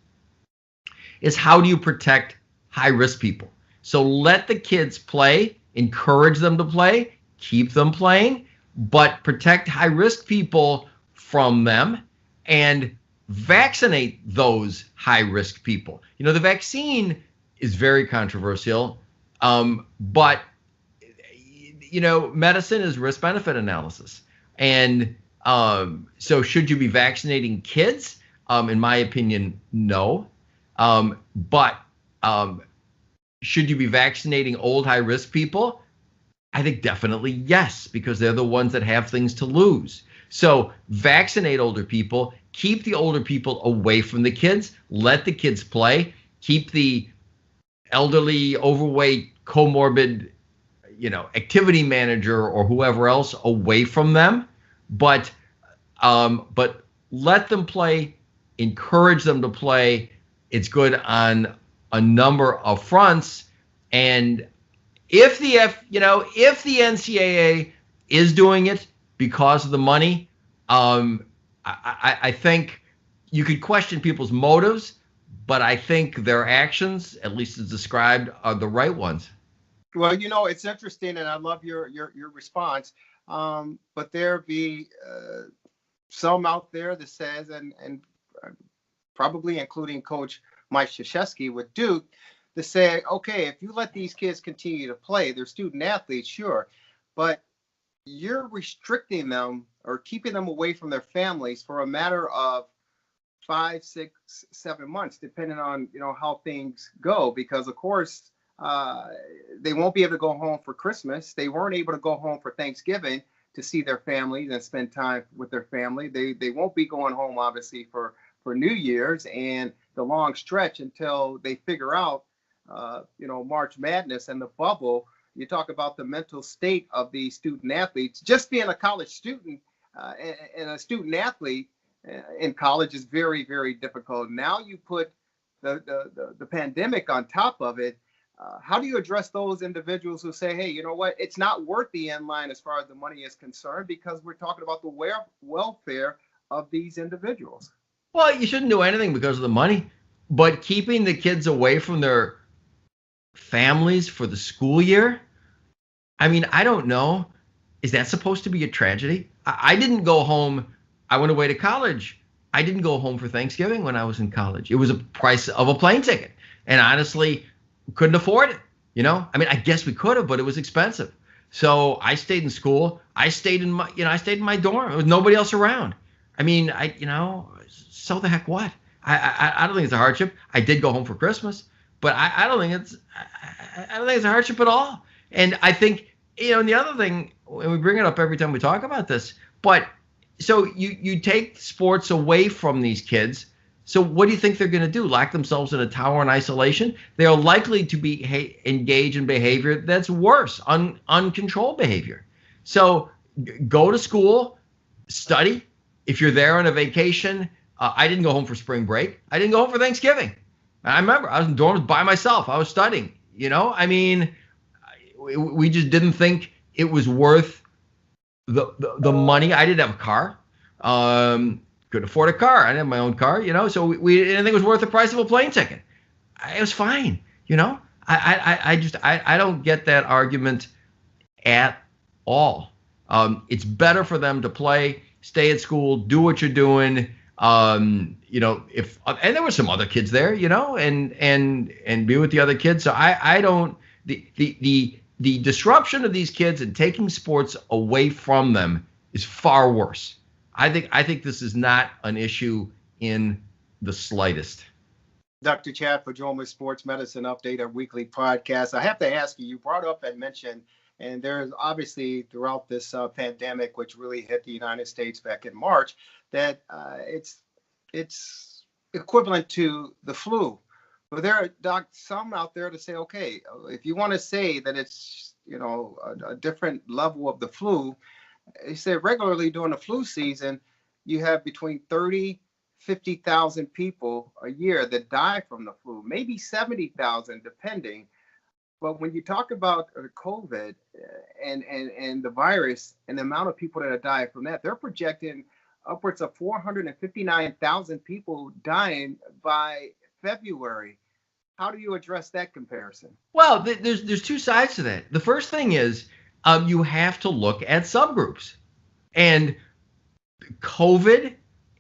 is how do you protect high-risk people? So let the kids play, encourage them to play, keep them playing, but protect high-risk people from them and vaccinate those high-risk people. The vaccine is very controversial, but, medicine is risk-benefit analysis. And so should you be vaccinating kids? In my opinion, no. But should you be vaccinating old high-risk people? I think definitely yes, because they're the ones that have things to lose. So vaccinate older people, keep the older people away from the kids, let the kids play, keep the elderly, overweight, comorbid, activity manager or whoever else away from them. But let them play, encourage them to play. It's good on a number of fronts. And if the NCAA is doing it because of the money, I think you could question people's motives, but I think their actions, at least as described, are the right ones. Well, it's interesting, and I love your response. But there be some out there that says, and probably including Coach Mike Krzyzewski with Duke, that say, okay, if you let these kids continue to play, they're student athletes, sure, but you're restricting them or keeping them away from their families for a matter of 5, 6, 7 months, depending on how things go, because of course they won't be able to go home for Christmas. They weren't able to go home for Thanksgiving to see their families and spend time with their family. They won't be going home, obviously, for New Year's and the long stretch until they figure out, March Madness and the bubble. You talk about the mental state of these student athletes. Just being a college student and a student athlete in college is very, very difficult. Now you put the pandemic on top of it. How do you address those individuals who say, hey, you know what, it's not worth the end line as far as the money is concerned, because we're talking about the welfare of these individuals? Well, you shouldn't do anything because of the money, but keeping the kids away from their families for the school year, I mean, I don't know. Is that supposed to be a tragedy? I didn't go home. I went away to college. I didn't go home for Thanksgiving when I was in college. It was a price of a plane ticket. And honestly, couldn't afford it. I mean, I guess we could have, but it was expensive. So I stayed in school. I stayed in my dorm. There was nobody else around. I mean, so the heck what? I don't think it's a hardship. I did go home for Christmas, but I don't think it's a hardship at all. And I think, and the other thing, and we bring it up every time we talk about this, but so you take sports away from these kids, So what do you think they're going to do? Lock themselves in a tower in isolation? They are likely to be engage in behavior that's worse, uncontrolled behavior. So go to school, study. If you're there on a vacation, I didn't go home for spring break. I didn't go home for Thanksgiving. I remember I was in dorms by myself. I was studying. I mean, we just didn't think it was worth the money. I didn't have a car. Couldn't afford a car. I didn't have my own car, so we didn't think it was worth the price of a plane ticket. It was fine, I don't get that argument at all. It's better for them to play, stay at school, do what you're doing. And there were some other kids there, and be with the other kids. So I don't, the disruption of these kids and taking sports away from them is far worse. I think this is not an issue in the slightest. Dr. Chad for Jorma Sports Medicine Update, our weekly podcast. I have to ask you, you brought up and mentioned, and there's obviously throughout this pandemic, which really hit the United States back in March, that it's equivalent to the flu. But there are some out there to say, okay, if you want to say that it's a different level of the flu, they say regularly during the flu season, you have between 50,000 people a year that die from the flu, maybe 70,000 depending. But when you talk about COVID and the virus and the amount of people that are dying from that, they're projecting upwards of 459,000 people dying by February. How do you address that comparison? Well, there's two sides to that. The first thing is you have to look at subgroups. And COVID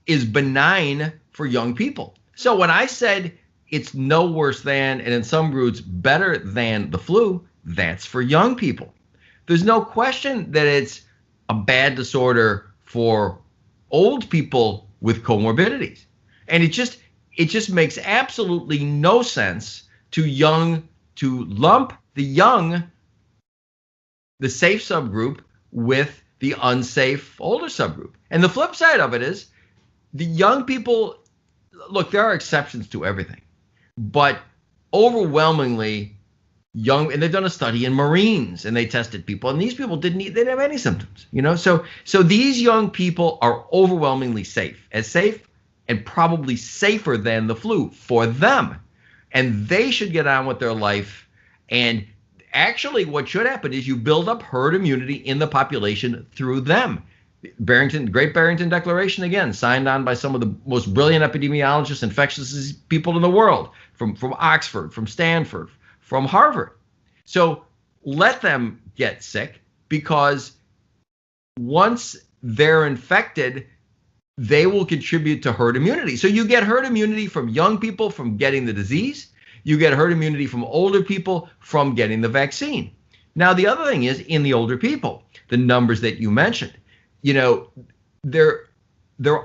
is benign for young people. So when I said it's no worse than, and in some groups better than the flu, that's for young people. There's no question that it's a bad disorder for old people with comorbidities. And it just makes absolutely no sense to lump the safe subgroup with the unsafe older subgroup. And the flip side of it is the young people, look, there are exceptions to everything, but overwhelmingly young, and they've done a study in Marines and they tested people, and these people they didn't have any symptoms, So these young people are overwhelmingly safe and probably safer than the flu for them. And they should get on with their life. And actually what should happen is you build up herd immunity in the population through them. Great Barrington Declaration, again, signed on by some of the most brilliant epidemiologists, infectious disease people in the world, from Oxford, from Stanford, from Harvard. So let them get sick, because once they're infected, they will contribute to herd immunity. So you get herd immunity from young people from getting the disease. You get herd immunity from older people from getting the vaccine. Now, the other thing is, in the older people, the numbers that you mentioned, there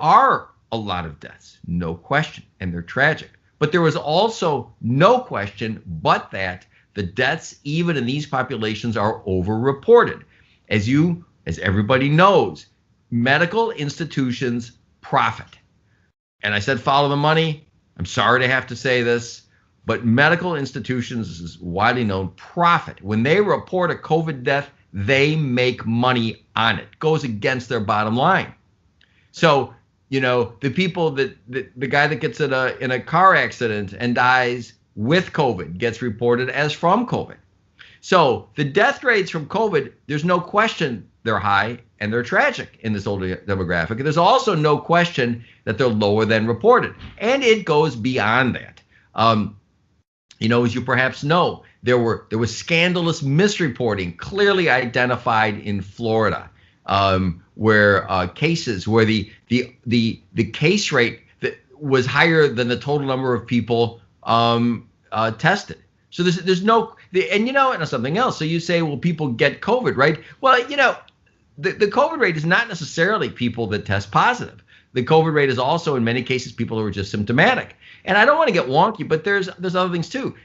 are a lot of deaths, no question, and they're tragic. But there was also no question but that the deaths, even in these populations, are overreported. As everybody knows, medical institutions profit. And I said follow the money. I'm sorry to have to say this, but medical institutions, this is widely known, profit. When they report a COVID death, they make money on it. Goes against their bottom line. So, the people the guy that gets in a car accident and dies with COVID gets reported as from COVID. So the death rates from COVID, there's no question they're high and they're tragic in this older demographic. And there's also no question that they're lower than reported. And it goes beyond that. As you perhaps know, there was scandalous misreporting clearly identified in Florida, where cases where the case rate that was higher than the total number of people tested. So there's no, and something else. So you say, well, people get COVID, right? Well, the COVID rate is not necessarily people that test positive. The COVID rate is also, in many cases, people who are just symptomatic. And I don't want to get wonky, but there's other things too.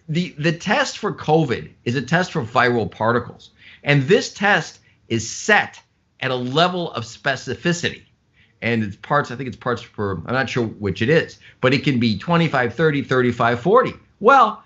The test for COVID is a test for viral particles. And this test is set at a level of specificity. and it's parts, I think it's parts per, I'm not sure which it is, but it can be 25, 30, 35, 40. Well,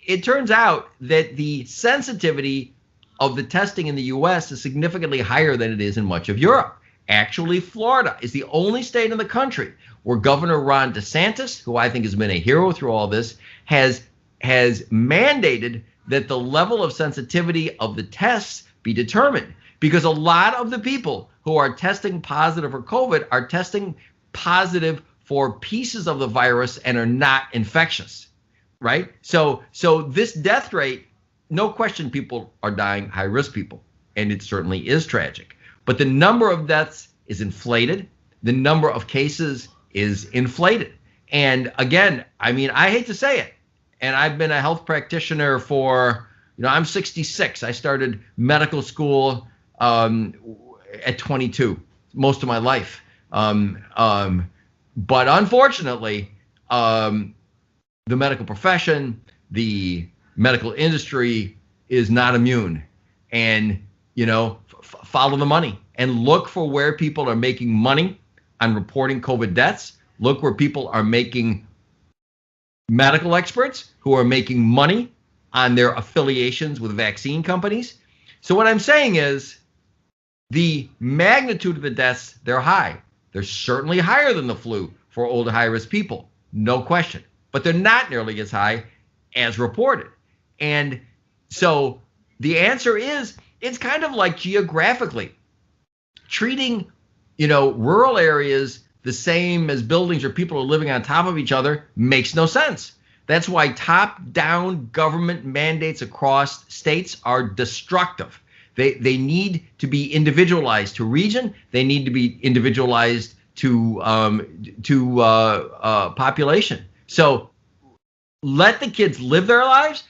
it turns out that the sensitivity of the testing in the US is significantly higher than it is in much of Europe. Actually, Florida is the only state in the country where Governor Ron DeSantis, who I think has been a hero through all this, has mandated that the level of sensitivity of the tests be determined, because a lot of the people who are testing positive for COVID are testing positive for pieces of the virus and are not infectious, right? So this death rate, no question, people are dying, high-risk people, and it certainly is tragic. But the number of deaths is inflated. The number of cases is inflated. And again, I mean, I hate to say it, and I've been a health practitioner for, I'm 66. I started medical school at 22, most of my life. But unfortunately, the medical profession, the medical industry is not immune. And, follow the money and look for where people are making money on reporting COVID deaths. Look where people are making medical experts who are making money on their affiliations with vaccine companies. So what I'm saying is the magnitude of the deaths, they're high. They're certainly higher than the flu for older high-risk people, no question. But they're not nearly as high as reported. And so the answer is, it's kind of like geographically treating, rural areas the same as buildings where people are living on top of each other makes no sense. That's why top-down government mandates across states are destructive. They need to be individualized to region. They need to be individualized to population. So let the kids live their lives.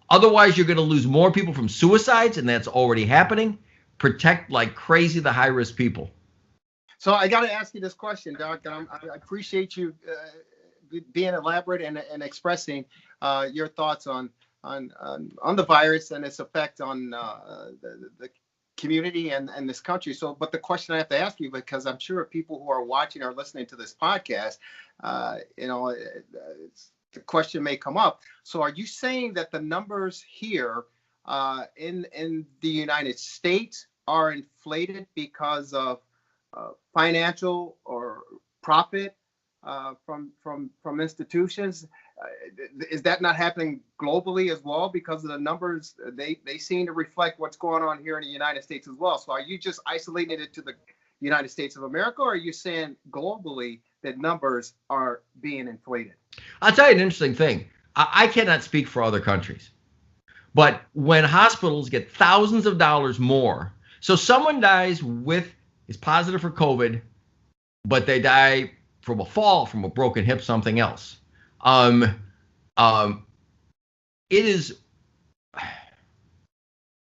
Otherwise, you're going to lose more people from suicides, and that's already happening. Protect like crazy the high-risk people. So I got to ask you this question, Doc. I appreciate you being elaborate and expressing your thoughts on the virus and its effect on the community and this country. So, but the question I have to ask you, because I'm sure people who are watching or listening to this podcast, the question may come up. So, are you saying that the numbers here in the United States are inflated because of financial or profit from institutions? Is that not happening globally as well? Because of the numbers, they seem to reflect what's going on here in the United States as well. So are you just isolating it to the United States of America, or are you saying globally that numbers are being inflated? I'll tell you an interesting thing. I cannot speak for other countries, but when hospitals get thousands of dollars more, so someone is positive for COVID, but they die from a fall, from a broken hip, something else. It is,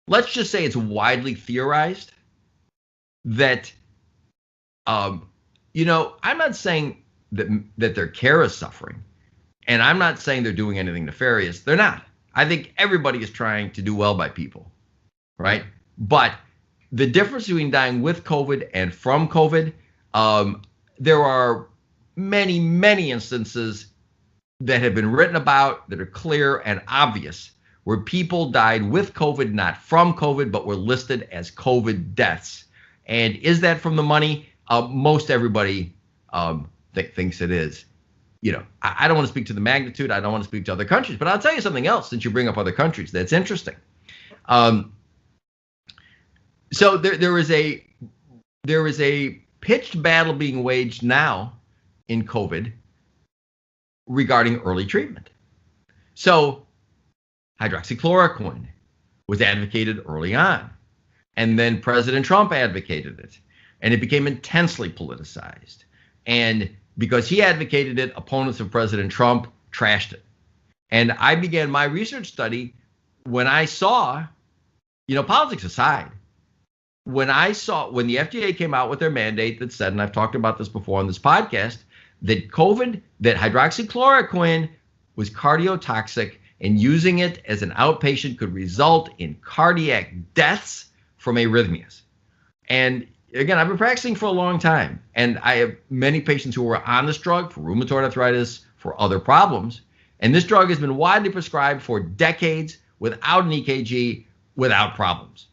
let's just say it's widely theorized that, I'm not saying that their care is suffering, and I'm not saying they're doing anything nefarious. They're not. I think everybody is trying to do well by people, right? But the difference between dying with COVID and from COVID, there are many, many instances that have been written about that are clear and obvious where people died with COVID, not from COVID, but were listed as COVID deaths. And is that from the money? Most everybody thinks it is. I don't want to speak to the magnitude. I don't want to speak to other countries, but I'll tell you something else since you bring up other countries that's interesting. So there is a pitched battle being waged now in COVID regarding early treatment. So hydroxychloroquine was advocated early on, and then President Trump advocated it, and it became intensely politicized. And because he advocated it, opponents of President Trump trashed it. And I began my research study when I saw, politics aside, when the FDA came out with their mandate that said, and I've talked about this before on this podcast, that hydroxychloroquine was cardiotoxic, and using it as an outpatient could result in cardiac deaths from arrhythmias. And again, I've been practicing for a long time, and I have many patients who are on this drug for rheumatoid arthritis, for other problems. And this drug has been widely prescribed for decades without an EKG, without problems.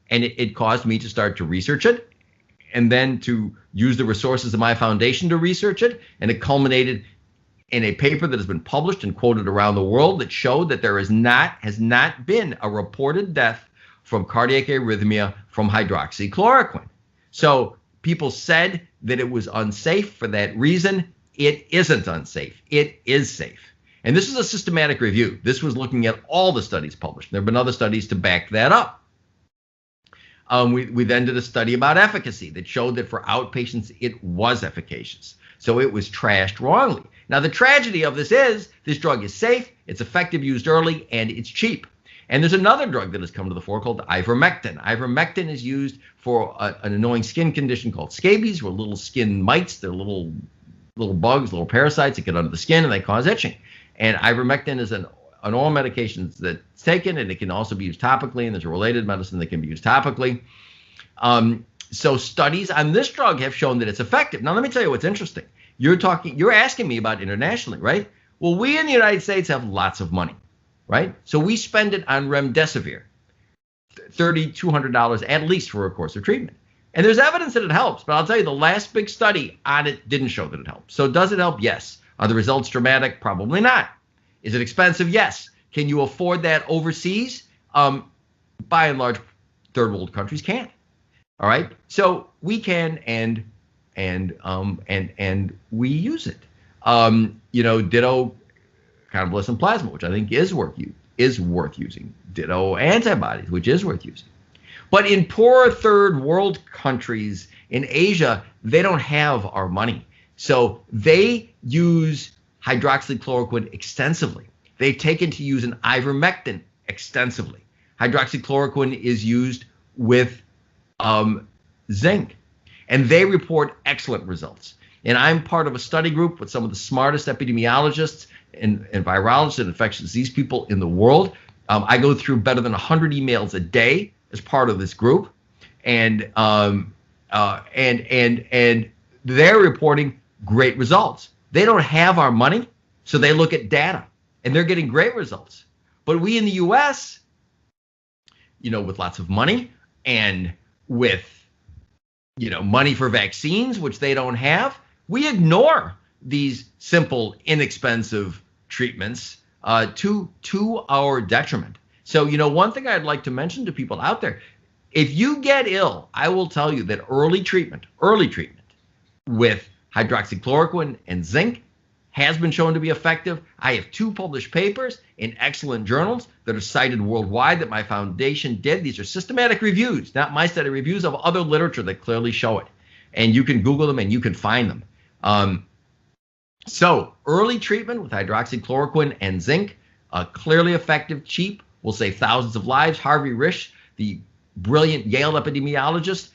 And it caused me to start to research it, and then to use the resources of my foundation to research it. And it culminated in a paper that has been published and quoted around the world that showed that there has not been a reported death from cardiac arrhythmia from hydroxychloroquine. So people said that it was unsafe for that reason. It isn't unsafe. It is safe. And this is a systematic review. This was looking at all the studies published. There have been other studies to back that up. We then did a study about efficacy that showed that for outpatients, it was efficacious. So it was trashed wrongly. Now, the tragedy of this is this drug is safe, it's effective, used early, and it's cheap. And there's another drug that has come to the fore called ivermectin. Ivermectin is used for an annoying skin condition called scabies, where little skin mites, they're little bugs, little parasites that get under the skin and they cause itching. And ivermectin is an oral medication that's taken, and it can also be used topically, and there's a related medicine that can be used topically. So studies on this drug have shown that it's effective. Now, let me tell you what's interesting. You're asking me about internationally, right? Well, we in the United States have lots of money, right? So we spend it on remdesivir, $3,200 at least for a course of treatment. And there's evidence that it helps, but I'll tell you, the last big study on it didn't show that it helps. So does it help? Yes. Are the results dramatic? Probably not. Is it expensive? Yes. Can you afford that overseas? By and large, third world countries can't. All right. So we can, and we use it. Ditto convalescent plasma, which I think is worth using. Ditto antibodies, which is worth using. But in poorer third world countries in Asia, they don't have our money. So they use hydroxychloroquine extensively. They've taken to use an ivermectin extensively. Hydroxychloroquine is used with zinc, and they report excellent results. And I'm part of a study group with some of the smartest epidemiologists and virologists and infectious disease people in the world. I go through better than 100 emails a day as part of this group, and they're reporting great results. They don't have our money, so they look at data, and they're getting great results. But we in the U.S., with lots of money and with, money for vaccines, which they don't have, we ignore these simple, inexpensive treatments to our detriment. So, one thing I'd like to mention to people out there, if you get ill, I will tell you that early treatment with hydroxychloroquine and zinc has been shown to be effective. I have 2 published papers in excellent journals that are cited worldwide that my foundation did. These are systematic reviews, not my study, reviews of other literature that clearly show it. And you can Google them and you can find them. So early treatment with hydroxychloroquine and zinc, clearly effective, cheap, will save thousands of lives. Harvey Risch, the brilliant Yale epidemiologist,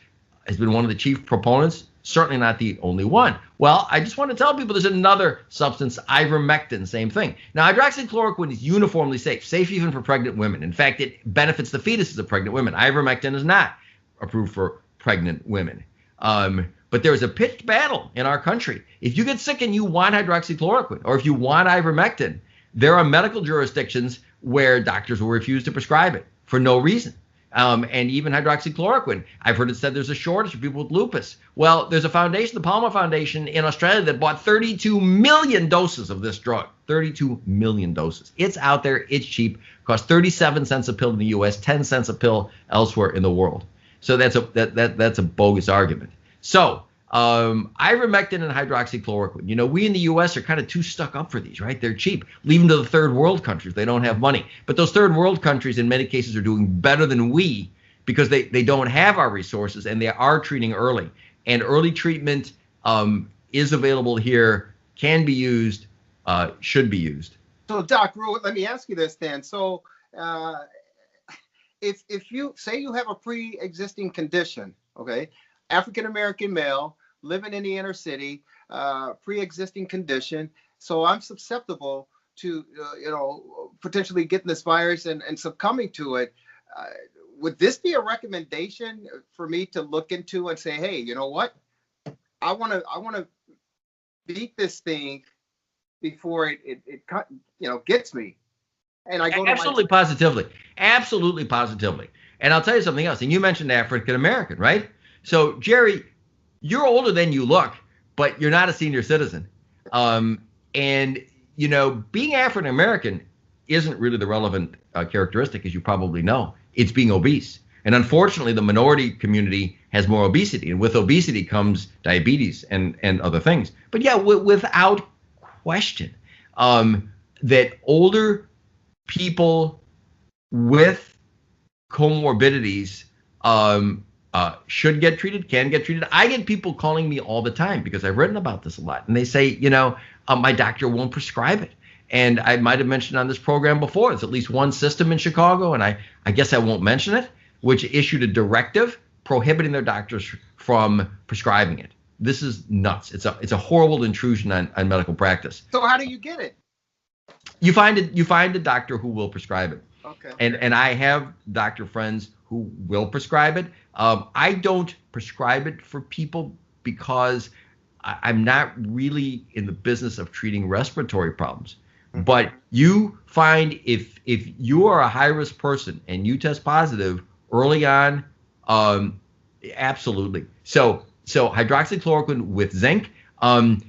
has been one of the chief proponents, certainly not the only one. Well, I just want to tell people there's another substance, ivermectin, same thing. Now, hydroxychloroquine is uniformly safe even for pregnant women. In fact, it benefits the fetuses of pregnant women. Ivermectin is not approved for pregnant women. But there is a pitched battle in our country. If you get sick and you want hydroxychloroquine, or if you want ivermectin, there are medical jurisdictions where doctors will refuse to prescribe it for no reason. And even hydroxychloroquine, I've heard it said there's a shortage for people with lupus. Well, there's a foundation, the Palmer Foundation in Australia, that bought 32 million doses of this drug. 32 million doses. It's out there. It's cheap. Costs 37 cents a pill in the U.S., 10 cents a pill elsewhere in the world. So that's a bogus argument. So ivermectin and hydroxychloroquine. We in the U.S. are kind of too stuck up for these, right? They're cheap. Leave them to the third world countries. They don't have money. But those third world countries in many cases are doing better than we because they don't have our resources, and they are treating early. And early treatment is available here, can be used, should be used. So, Doc, let me ask you this then. So if you say you have a pre-existing condition, okay, African-American male, living in the inner city, pre-existing condition. So I'm susceptible to, potentially getting this virus and succumbing to it. would this be a recommendation for me to look into and say, hey, you know what? I want to beat this thing before it gets me. And I go absolutely positively. And I'll tell you something else. And you mentioned African American, right? So Jerry, you're older than you look, but you're not a senior citizen. And being African American isn't really the relevant characteristic, as you probably know. It's being obese. And unfortunately, the minority community has more obesity. And with obesity comes diabetes and other things. But yeah, without question, that older people with comorbidities should get treated, can get treated. I get people calling me all the time because I've written about this a lot. And they say, my doctor won't prescribe it. And I might have mentioned on this program before, there's at least one system in Chicago, and I guess I won't mention it, which issued a directive prohibiting their doctors from prescribing it. This is nuts. It's a horrible intrusion on medical practice. So how do you get it? You find a doctor who will prescribe it. Okay. And I have doctor friends who will prescribe it. I don't prescribe it for people because I'm not really in the business of treating respiratory problems. But you find if you are a high-risk person and you test positive early on, absolutely. So hydroxychloroquine with zinc, get an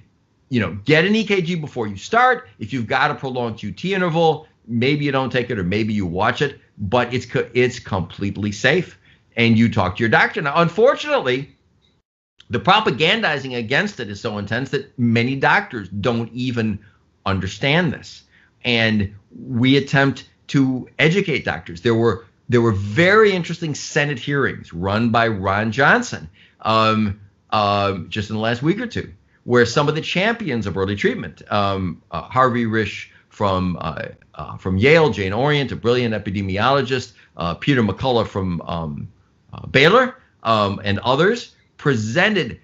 EKG before you start. If you've got a prolonged QT interval, maybe you don't take it or maybe you watch it, but it's completely safe. And you talk to your doctor. Now, unfortunately, the propagandizing against it is so intense that many doctors don't even understand this. And we attempt to educate doctors. There were very interesting Senate hearings run by Ron Johnson just in the last week or two, where some of the champions of early treatment, Harvey Risch from Yale, Jane Orient, a brilliant epidemiologist, Peter McCullough from Baylor, and others, presented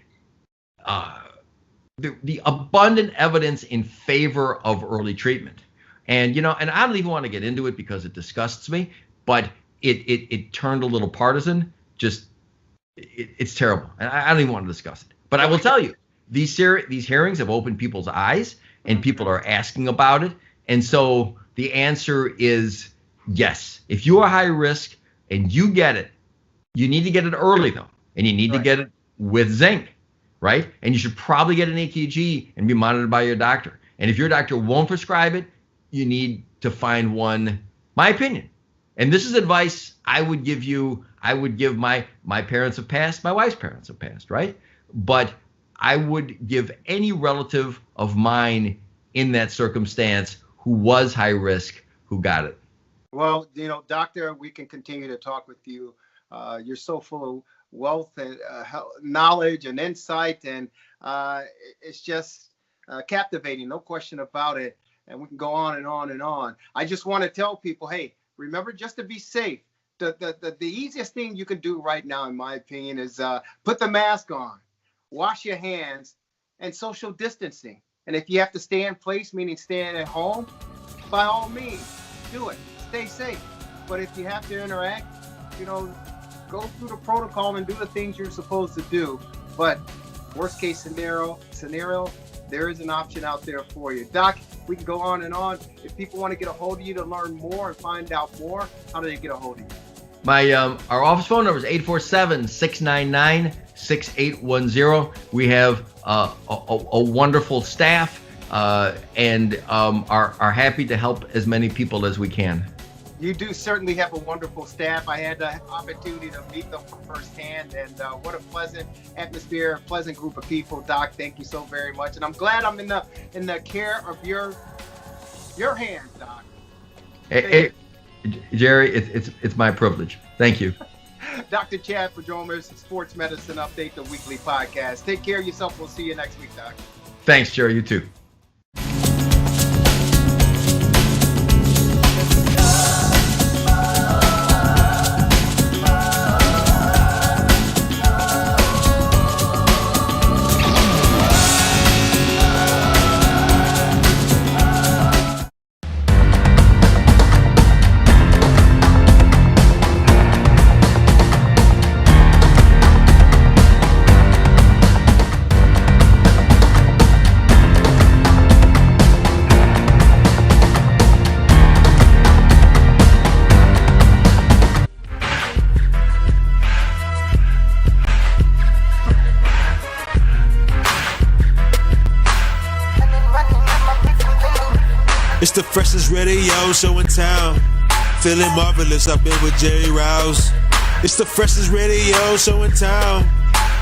the abundant evidence in favor of early treatment. And and I don't even want to get into it because it disgusts me, but it turned a little partisan. It's terrible, and I don't even want to discuss it. But I will tell you, these hearings have opened people's eyes, and people are asking about it. And so the answer is yes. If you are high risk and you get it, you need to get it early though, and you need to get it with zinc, right? And you should probably get an EKG and be monitored by your doctor. And if your doctor won't prescribe it, you need to find one. My opinion, and this is advice I would give you. I would give my parents have passed, my wife's parents have passed, right? But I would give any relative of mine in that circumstance who was high risk who got it. Well, doctor, we can continue to talk with you. You're so full of wealth and knowledge and insight, and it's just captivating, no question about it. And we can go on and on and on. I just want to tell people, hey, remember, just to be safe, the easiest thing you can do right now, in my opinion, is put the mask on, wash your hands, and social distancing. And if you have to stay in place, meaning staying at home, by all means, do it. Stay safe. But if you have to interact, go through the protocol and do the things you're supposed to do. But worst case scenario, there is an option out there for you. Doc, we can go on and on. If people want to get a hold of you to learn more and find out more, how do they get a hold of you? Our office phone number is 847-699-6810. We have a wonderful staff and are happy to help as many people as we can. You do certainly have a wonderful staff. I had the opportunity to meet them firsthand, and what a pleasant atmosphere, pleasant group of people. Doc, thank you so very much, and I'm glad I'm in the care of your hands, Doc. Hey, Jerry, it's my privilege. Thank you. Dr. Chad Prodromos, Sports Medicine Update, the weekly podcast. Take care of yourself. We'll see you next week, Doc. Thanks, Jerry. You too. It's the freshest radio show in town. Feeling marvelous, I've been with Jerry Riles. It's the freshest radio show in town.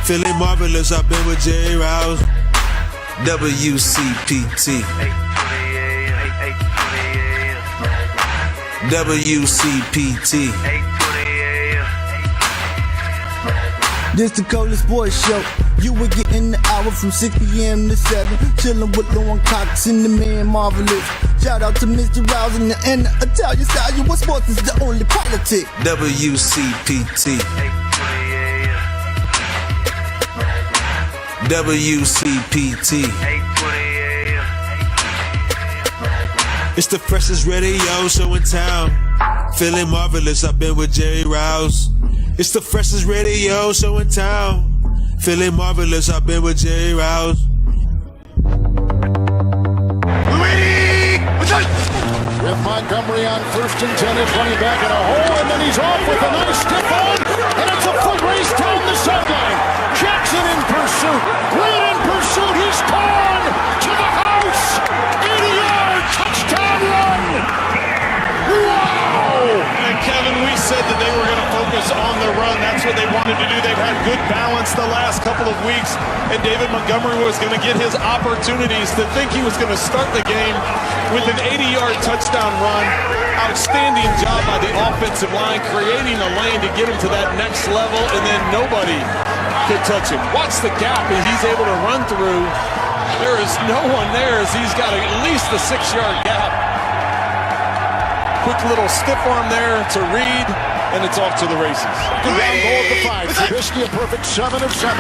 Feeling marvelous, I've been with Jerry Riles. WCPT. WCPT. This the coldest boys show. You were getting the hour from 6 p.m. to 7. Chillin' with Lauren Cox and the man Marvelous. Shout out to Mr. Riles and the Italian style. You want sports is the only politic. WCPT. WCPT. It's the freshest radio show in town. Feeling marvelous, I've been with Jerry Riles. It's the freshest radio show in town. Feeling marvelous, I've been with Jerry Riles. With Montgomery on 1st and 10, is running back in a hole, and then he's off with a nice stiff arm, and it's a foot race down the sideline. Jackson in pursuit, Reed in pursuit, he's gone to the house. 80-yard touchdown run. Wow! And Kevin, we said that they were going to focus on the run. That's what they wanted to do. They've had good balance the last couple of weeks, and David Montgomery was going to get his opportunities. To think he was going to start the game with an 80-yard touchdown run. Outstanding job by the offensive line, creating a lane to get him to that next level, and then nobody could touch him. Watch the gap as he's able to run through. There is no one there as he's got at least a 6-yard gap. Quick little stiff arm there to Reed, and it's off to the races. Down goal at the 5. Trubisky a perfect 7 of 7.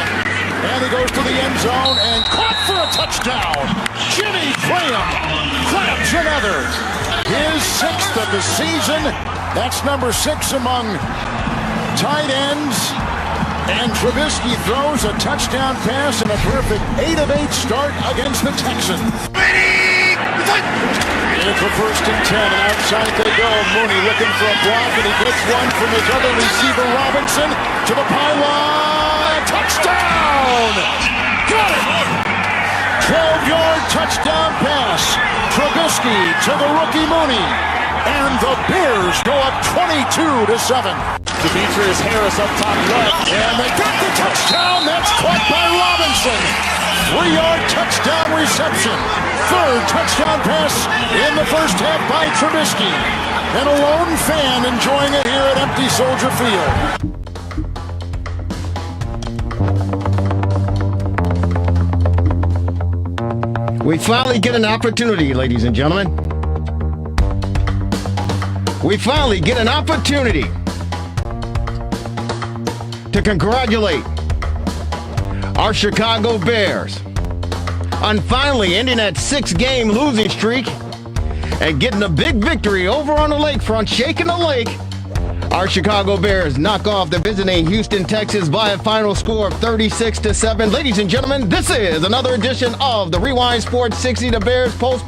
And he goes to the end zone and caught for a touchdown. Jimmy Graham grabs another. His 6th of the season. That's number 6 among tight ends. And Trubisky throws a touchdown pass and a perfect 8 of 8 start against the Texans. In for 1st and 10, and outside they go. Mooney looking for a block, and he gets one from his other receiver, Robinson, to the pylon. Touchdown! Got it! 12-yard touchdown pass. Trubisky to the rookie Mooney. And the Bears go up 22-7. Demetrius Harris up top left. And they got the touchdown. That's caught by Robinson. 3-yard touchdown reception. 3rd touchdown pass in the first half by Trubisky. And a lone fan enjoying it here at empty Soldier Field. We finally get an opportunity, ladies and gentlemen. We finally get an opportunity to congratulate our Chicago Bears on finally ending that 6-game losing streak and getting a big victory over on the lakefront, shaking the lake. Our Chicago Bears knock off the visiting Houston Texans by a final score of 36-7. Ladies and gentlemen, this is another edition of the Rewind Sports 60, the Bears post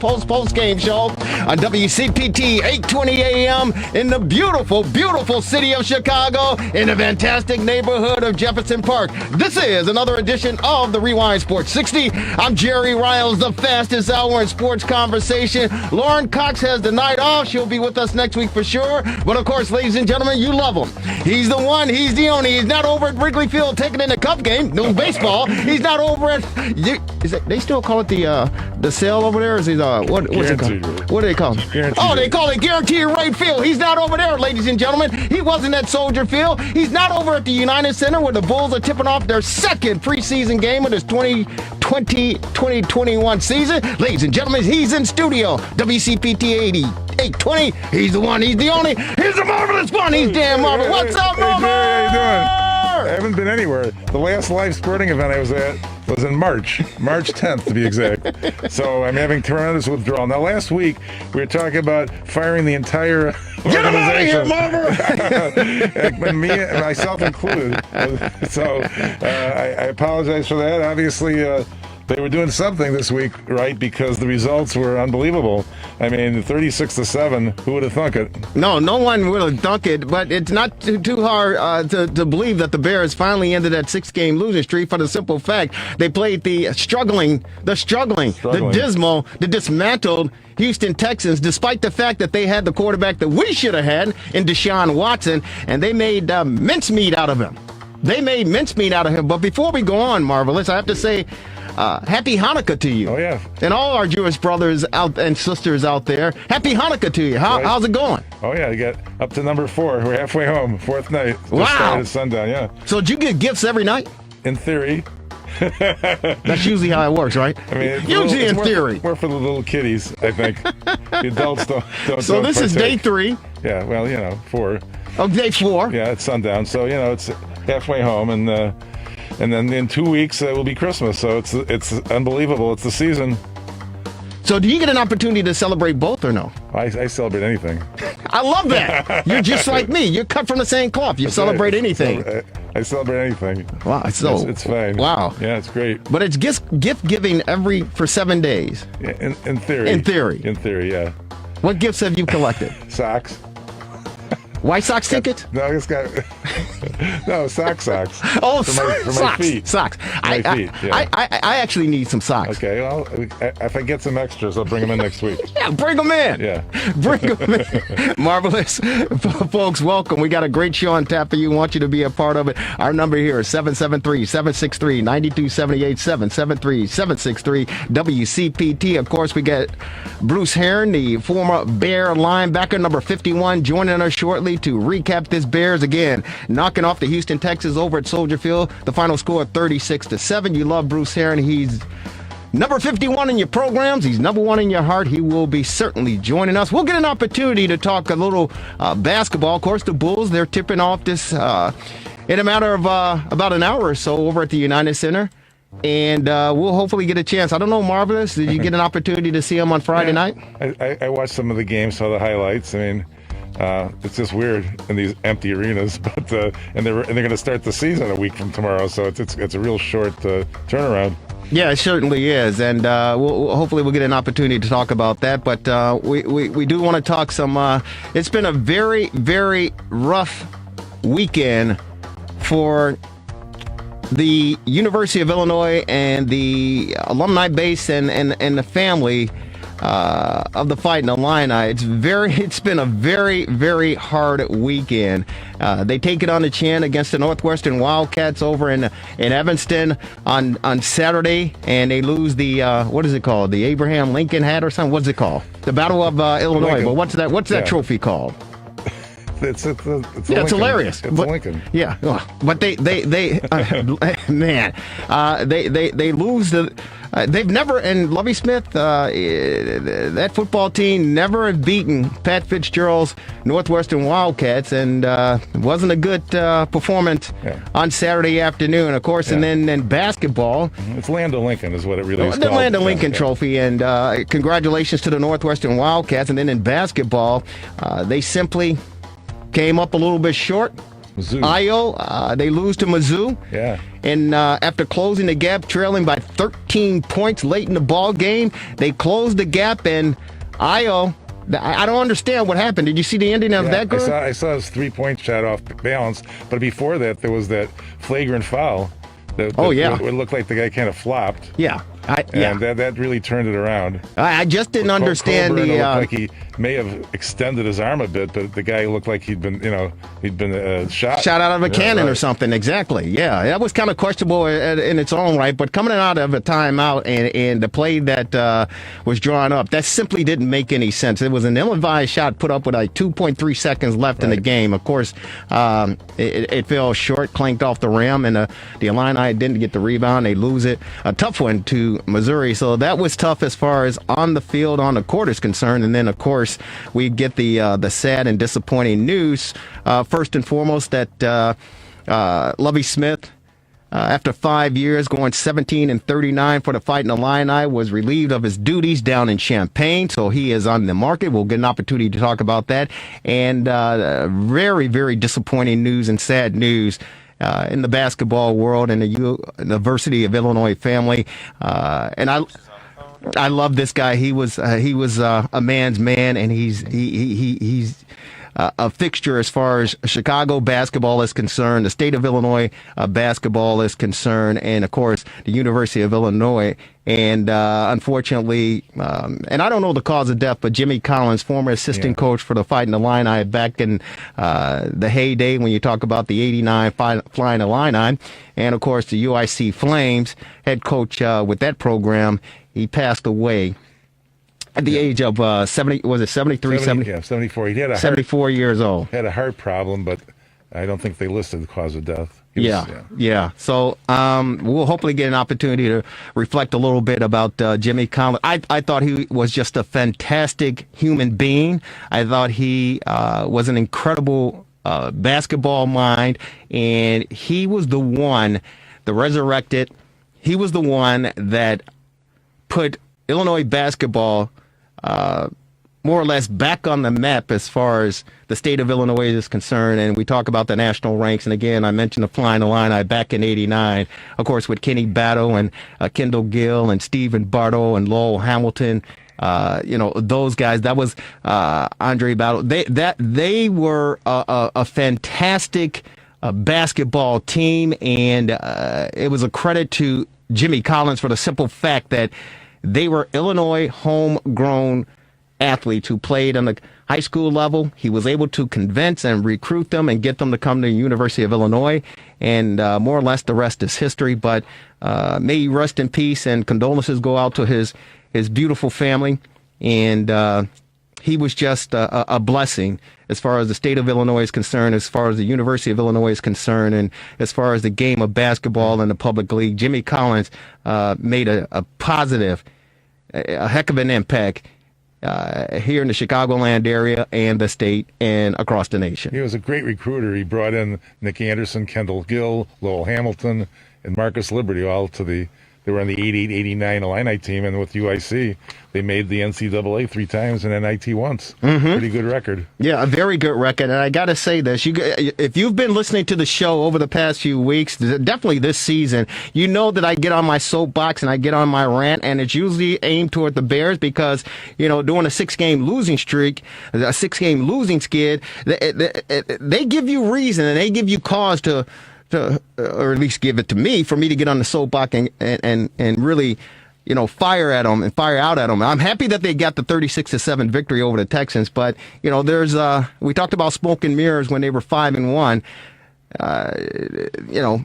game show on WCPT 820 AM in the beautiful, beautiful city of Chicago in the fantastic neighborhood of Jefferson Park. This is another edition of the Rewind Sports 60. I'm Jerry Riles, the fastest hour in sports conversation. Lauren Cox has the night off. She'll be with us next week for sure. But of course, ladies and gentlemen, you love him. He's the one. He's the only. He's not over at Wrigley Field taking in the Cup game. No baseball. He's not over at. They still call it the sale over there? Is it what's it called? What do they call it? They call it Guaranteed Rate Field. He's not over there, ladies and gentlemen. He wasn't at Soldier Field. He's not over at the United Center where the Bulls are tipping off their 2nd preseason game of this 2020-2021 season. Ladies and gentlemen, he's in studio. WCPT 820. He's the one. He's the only. He's the marvelous one. He's Dan Marver. What's up, Marver? How you doing? I haven't been anywhere. The last live sporting event I was at was in March 10th to be exact. So I'm having tremendous withdrawal. Now, last week we were talking about firing the entire Get him out of here, Marver! And me and myself included. So I apologize for that. Obviously, they were doing something this week, right? Because the results were unbelievable. I mean, 36-7. Who would have thunk it? No one would have thunk it. But it's not too hard to believe that the Bears finally ended that 6-game losing streak for the simple fact they played the struggling, the dismal, the dismantled Houston Texans, despite the fact that they had the quarterback that we should have had in Deshaun Watson, and they made mincemeat out of him. But before we go on, Marvelous, I have to say, happy Hanukkah to you. Oh, yeah. And all our Jewish brothers out and sisters out there, happy Hanukkah to you. How's it going? Oh, yeah, you got up to number 4. We're halfway home, 4th night. Just wow. started at sundown, yeah. So did you get gifts every night? In theory. That's usually how it works, right? I mean, usually in theory. More for the little kiddies, I think. The adults don't. So this is day 3. Yeah, well, 4. Oh, day 4. Yeah, it's sundown. So it's halfway home, and then in 2 weeks it will be Christmas. So it's unbelievable. It's the season. So do you get an opportunity to celebrate both or no? I celebrate anything. I love that. You're just like me. You're cut from the same cloth. You celebrate anything. I celebrate anything. Wow, so it's fine. Wow. Yeah, it's great. But it's gift giving for 7 days. Yeah, in theory. In theory. In theory, yeah. What gifts have you collected? Socks. White Sox tickets? No, it's got socks. Oh, for my feet. Socks. My feet. Yeah. I actually need some socks. Okay, well, if I get some extras, I'll bring them in next week. Yeah, bring them in. Yeah. Bring them in. Marvelous. Folks, welcome. We got a great show on tap for you. Want you to be a part of it. Our number here is 773-763-9278, 773-763-WCPT. Of course, we got Bruce Heron, the former Bear linebacker, number 51, joining us shortly to recap this Bears again, knocking off the Houston Texans over at Soldier Field. The final score 36-7. You love Bruce Heron. He's number 51 in your programs. He's number 1 in your heart. He will be certainly joining us. We'll get an opportunity to talk a little basketball. Of course, the Bulls, they're tipping off this in a matter of about an hour or so over at the United Center. And we'll hopefully get a chance. I don't know, Marvelous, did you get an opportunity to see him on Friday night? I watched some of the games, saw the highlights. I mean, it's just weird in these empty arenas, but and they're going to start the season a week from tomorrow, so it's a real short turnaround. Yeah, it certainly is, and hopefully we'll get an opportunity to talk about that. But we do want to talk some. It's been a very, very rough weekend for the University of Illinois and the alumni base and the family of the Fighting Illini. It's been a very, very hard weekend. They take it on the chin against the Northwestern Wildcats over in Evanston on Saturday, and they lose the what is it called? The Abraham Lincoln hat or something? What's it called? The Battle of Illinois. But what's that trophy called? It's hilarious. It's Lincoln. Yeah, but they man, they lose the. They've never, and Lovie Smith, that football team never have beaten Pat Fitzgerald's Northwestern Wildcats, and it wasn't a good performance on Saturday afternoon, of course. And then in basketball, it's Land of Lincoln is what it really is the called. Land of Lincoln Trophy, and congratulations to the Northwestern Wildcats. And then in basketball, they simply came up a little bit short. Io, they lose to Mizzou. Yeah. And after closing the gap, trailing by 13 points late in the ball game, they closed the gap, and Io, I don't understand what happened. Did you see the ending of that goal? I saw his 3-point shot off balance, but before that, there was that flagrant foul. It looked like the guy kind of flopped. Yeah. And that really turned it around. I just didn't understand Coburn looked like he may have extended his arm a bit, but the guy looked like he'd been shot out of a cannon or something. Exactly. Yeah, that was kind of questionable in its own right. But coming out of a timeout and the play that was drawn up, that simply didn't make any sense. It was an ill-advised shot put up with like 2.3 seconds left in the game. Of course, it fell short, clanked off the rim, and the Illini didn't get the rebound. They lose it. A tough one to Missouri. So that was tough as far as on the field, on the court is concerned. And then, of course, we get the sad and disappointing news. First and foremost, that Lovie Smith, after 5 years, going 17-39 for the Fighting Illini, was relieved of his duties down in Champaign. So he is on the market. We'll get an opportunity to talk about that. And very, very disappointing news and sad news in the basketball world in the University of Illinois family. And I love this guy. He was a man's man, and he's a fixture as far as Chicago basketball is concerned, the state of Illinois basketball is concerned, and of course the University of Illinois. And unfortunately, and I don't know the cause of death, but Jimmy Collins, former assistant coach for the Fighting Illini back in the heyday when you talk about the '89 Flying Illini, and of course the UIC Flames, head coach with that program, he passed away at the age of 70, was it 73? 74. He had 74 years old. Had a heart problem, but I don't think they listed the cause of death. So we'll hopefully get an opportunity to reflect a little bit about Jimmy Collins. I thought he was just a fantastic human being. I thought he was an incredible basketball mind, and he was the one, the resurrected. He was the one that put Illinois basketball more or less back on the map as far as the state of Illinois is concerned. And we talk about the national ranks. And again, I mentioned the Flying Illini back in '89, of course, with Kenny Battle and Kendall Gill and Stephen Bartle and Lowell Hamilton. Those guys, that was Andre Battle. They were a fantastic basketball team. And it was a credit to Jimmy Collins for the simple fact that they were Illinois homegrown athletes who played on the high school level. He was able to convince and recruit them and get them to come to the University of Illinois, and more or less the rest is history. But may he rest in peace, and condolences go out to his beautiful family. And he was just a blessing as far as the state of Illinois is concerned, as far as the University of Illinois is concerned, and as far as the game of basketball in the public league. Jimmy Collins made a positive, a heck of an impact here in the Chicagoland area and the state and across the nation. He was a great recruiter. He brought in Nick Anderson, Kendall Gill, Lowell Hamilton, and Marcus Liberty, all to they were on the 88-89 Illini team, and with UIC, they made the NCAA 3 times and NIT once. Pretty good record. Yeah, a very good record. And I got to say this, if you've been listening to the show over the past few weeks, definitely this season, you know that I get on my soapbox and I get on my rant, and it's usually aimed toward the Bears because, during a 6-game losing streak, a 6-game losing skid, they give you reason and they give you cause to or at least give it to me, for me to get on the soapbox and really, fire at them and fire out at them. I'm happy that they got the 36-7 victory over the Texans, but there's we talked about smoke and mirrors when they were 5-1.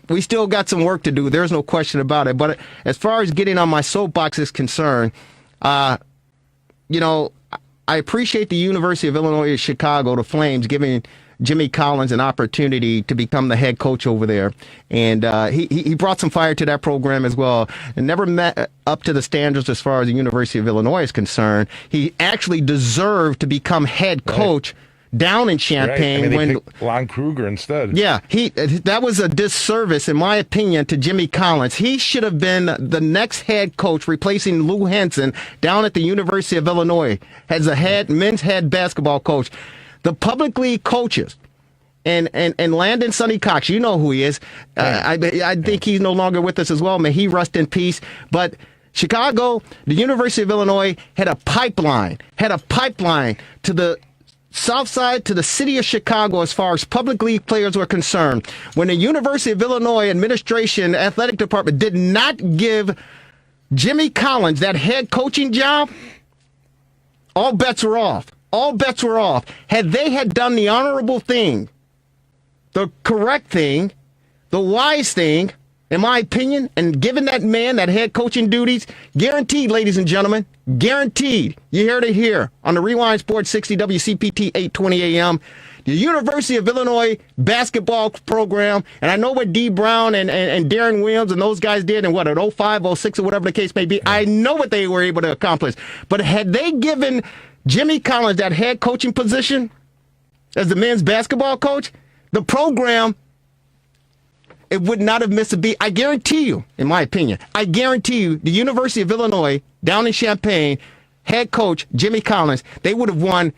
We still got some work to do. There's no question about it. But as far as getting on my soapbox is concerned, I appreciate the University of Illinois Chicago, the Flames, giving Jimmy Collins an opportunity to become the head coach over there. And he brought some fire to that program as well, and never met up to the standards as far as the University of Illinois is concerned. He actually deserved to become head coach down in Champaign. Right. They picked Lon Kruger instead. Yeah, that was a disservice, in my opinion, to Jimmy Collins. He should have been the next head coach, replacing Lou Henson down at the University of Illinois as a men's head basketball coach. The public league coaches and Landon Sonny Cox, you know who he is. I think he's no longer with us as well. May he rest in peace. But Chicago, the University of Illinois had a pipeline to the south side, to the city of Chicago, as far as public league players were concerned. When the University of Illinois administration, athletic department did not give Jimmy Collins that head coaching job, all bets were off. All bets were off. Had they done the honorable thing, the correct thing, the wise thing, in my opinion, and given that man that head coaching duties, guaranteed, ladies and gentlemen, guaranteed, you heard it here on the Rewind Sports 60 WCPT 820 AM, the University of Illinois basketball program, and I know what D. Brown and Darren Williams and those guys did in at 05, 06, or whatever the case may be. I know what they were able to accomplish. But had they given Jimmy Collins that head coaching position as the men's basketball coach, the program, it would not have missed a beat. I guarantee you, in my opinion, the University of Illinois down in Champaign, head coach Jimmy Collins, they would have won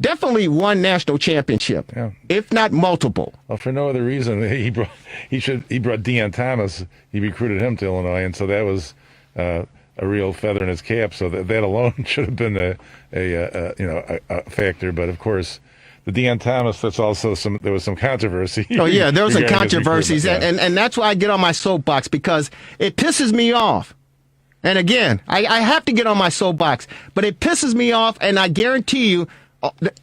definitely one national championship, if not multiple. Well, for no other reason, he brought Deion Thomas. He recruited him to Illinois, and so that was a real feather in his cap. So that alone should have been a factor. But of course, the Deion Thomas, there was some controversy. Oh yeah, there was some controversies, and that's why I get on my soapbox, because it pisses me off. And again, I have to get on my soapbox, but it pisses me off, and I guarantee you,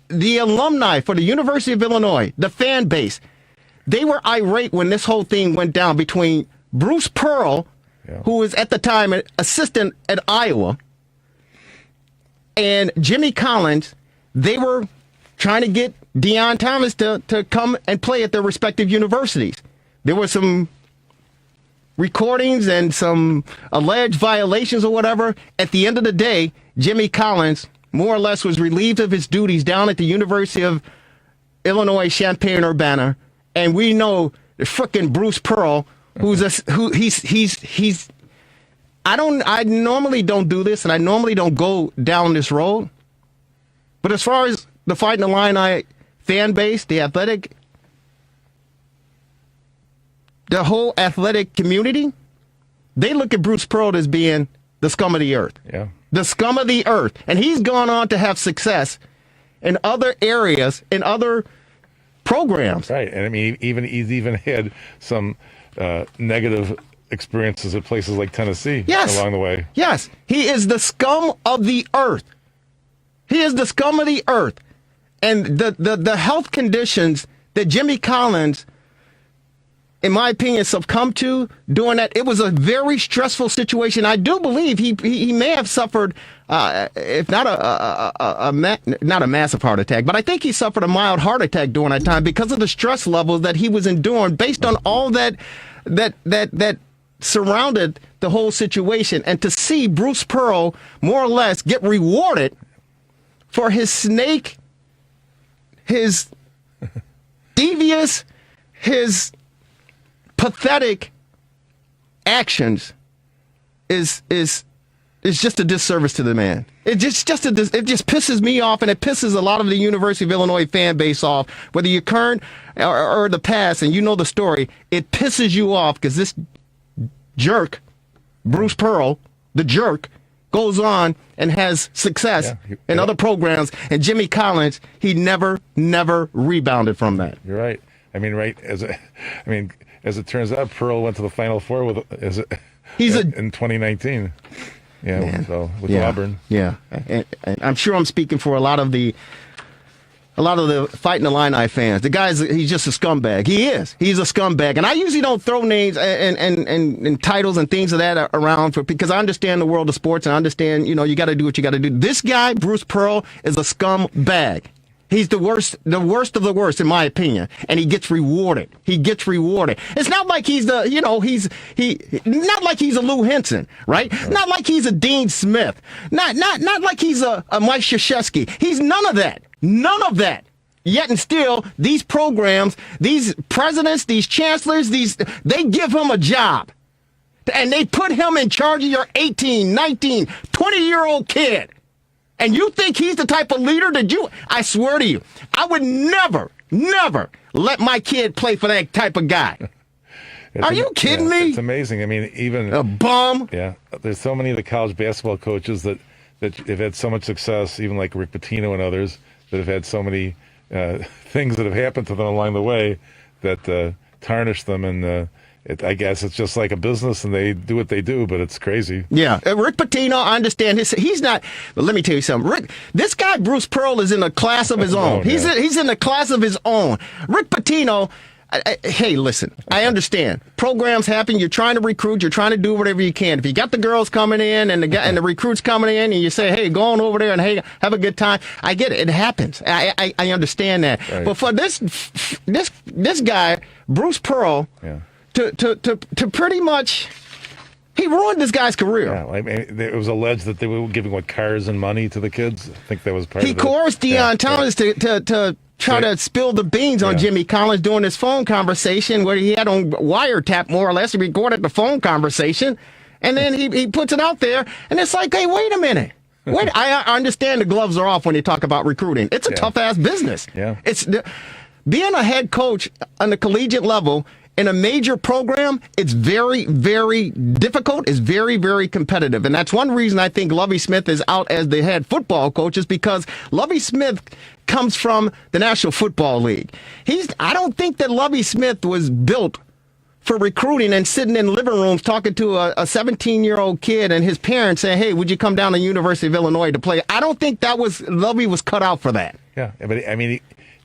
the alumni for the University of Illinois, the fan base, they were irate when this whole thing went down between Bruce Pearl, who was at the time an assistant at Iowa, and Jimmy Collins. They were trying to get Deion Thomas to come and play at their respective universities. There were some recordings and some alleged violations or whatever. At the end of the day, Jimmy Collins more or less was relieved of his duties down at the University of Illinois Champaign-Urbana, and we know the frickin' Bruce Pearl, he's I normally don't do this, and I normally don't go down this road, but as far as the Fighting Illini fan base, the whole athletic community, they look at Bruce Pearl as being the scum of the earth. Yeah. The scum of the earth. And he's gone on to have success in other areas, in other programs. Right. And I mean, he's even had some negative experiences at places like Tennessee along the way. Yes. He is the scum of the earth. He is the scum of the earth. And the health conditions that Jimmy Collins, in my opinion, succumbed to doing that, it was a very stressful situation. I do believe he may have suffered, if not not a massive heart attack, but I think he suffered a mild heart attack during that time because of the stress levels that he was enduring based on all that surrounded the whole situation. And to see Bruce Pearl more or less get rewarded for his snake, his devious, his pathetic actions is just a disservice to the man. It just pisses me off, and it pisses a lot of the University of Illinois fan base off, whether you're current or the past, and you know the story. It pisses you off because this jerk, Bruce Pearl, the jerk, goes on and has success in other programs, and Jimmy Collins, he never rebounded from that. You're right. I mean, as it turns out, Pearl went to the Final Four in 2019. Yeah, Man. So with Auburn. Yeah, and I'm sure I'm speaking for a lot of the Fighting Illini fans. The he's just a scumbag. He is. He's a scumbag. And I usually don't throw names and titles and things of that around because I understand the world of sports and I understand, you got to do what you got to do. This guy, Bruce Pearl, is a scumbag. He's the worst of the worst, in my opinion, and he gets rewarded. It's not like he's not like he's a Lou Henson, right? Not like he's a Dean Smith. Not like he's a Mike Krzyzewski. He's none of that. None of that. Yet and still, these programs, these presidents, these chancellors, they give him a job, and they put him in charge of your 18, 19, 20-year-old kid. And you think he's the type of leader I swear to you, I would never let my kid play for that type of guy. Are you kidding me? It's amazing. I mean, even a bum. Yeah. There's so many of the college basketball coaches that have had so much success, even like Rick Pitino and others, that have had so many things that have happened to them along the way that tarnish them. And I guess it's just like a business, and they do what they do, but it's crazy. Yeah, Rick Pitino, I understand. He's not. But let me tell you something. This guy Bruce Pearl is in a class of his own. He's in a class of his own. Rick Pitino. Hey, listen. I understand. Programs happen. You're trying to recruit. You're trying to do whatever you can. If you got the girls coming in and the recruits coming in, and you say, "Hey, go on over there and hey, have a good time." I get it. It happens. I understand that. Right. But for this guy, Bruce Pearl. Yeah. To pretty much, he ruined this guy's career. Yeah, I mean, it was alleged that they were giving cars and money to the kids. I think that was part of it. He coerced Deion Thomas to try to spill the beans on Jimmy Collins during this phone conversation where he had on wiretap, more or less. He recorded the phone conversation, and then he puts it out there, and it's like, hey, wait a minute. I understand the gloves are off when you talk about recruiting. It's a tough-ass business. Yeah. Being a head coach on the collegiate level in a major program, it's very, very difficult. It's very, very competitive. And that's one reason I think Lovie Smith is out as the head football coach, is because Lovie Smith comes from the National Football League. I don't think that Lovie Smith was built for recruiting and sitting in living rooms talking to a 17-year-old kid and his parents saying, hey, would you come down to the University of Illinois to play? I don't think Lovie was cut out for that. Yeah, but I mean,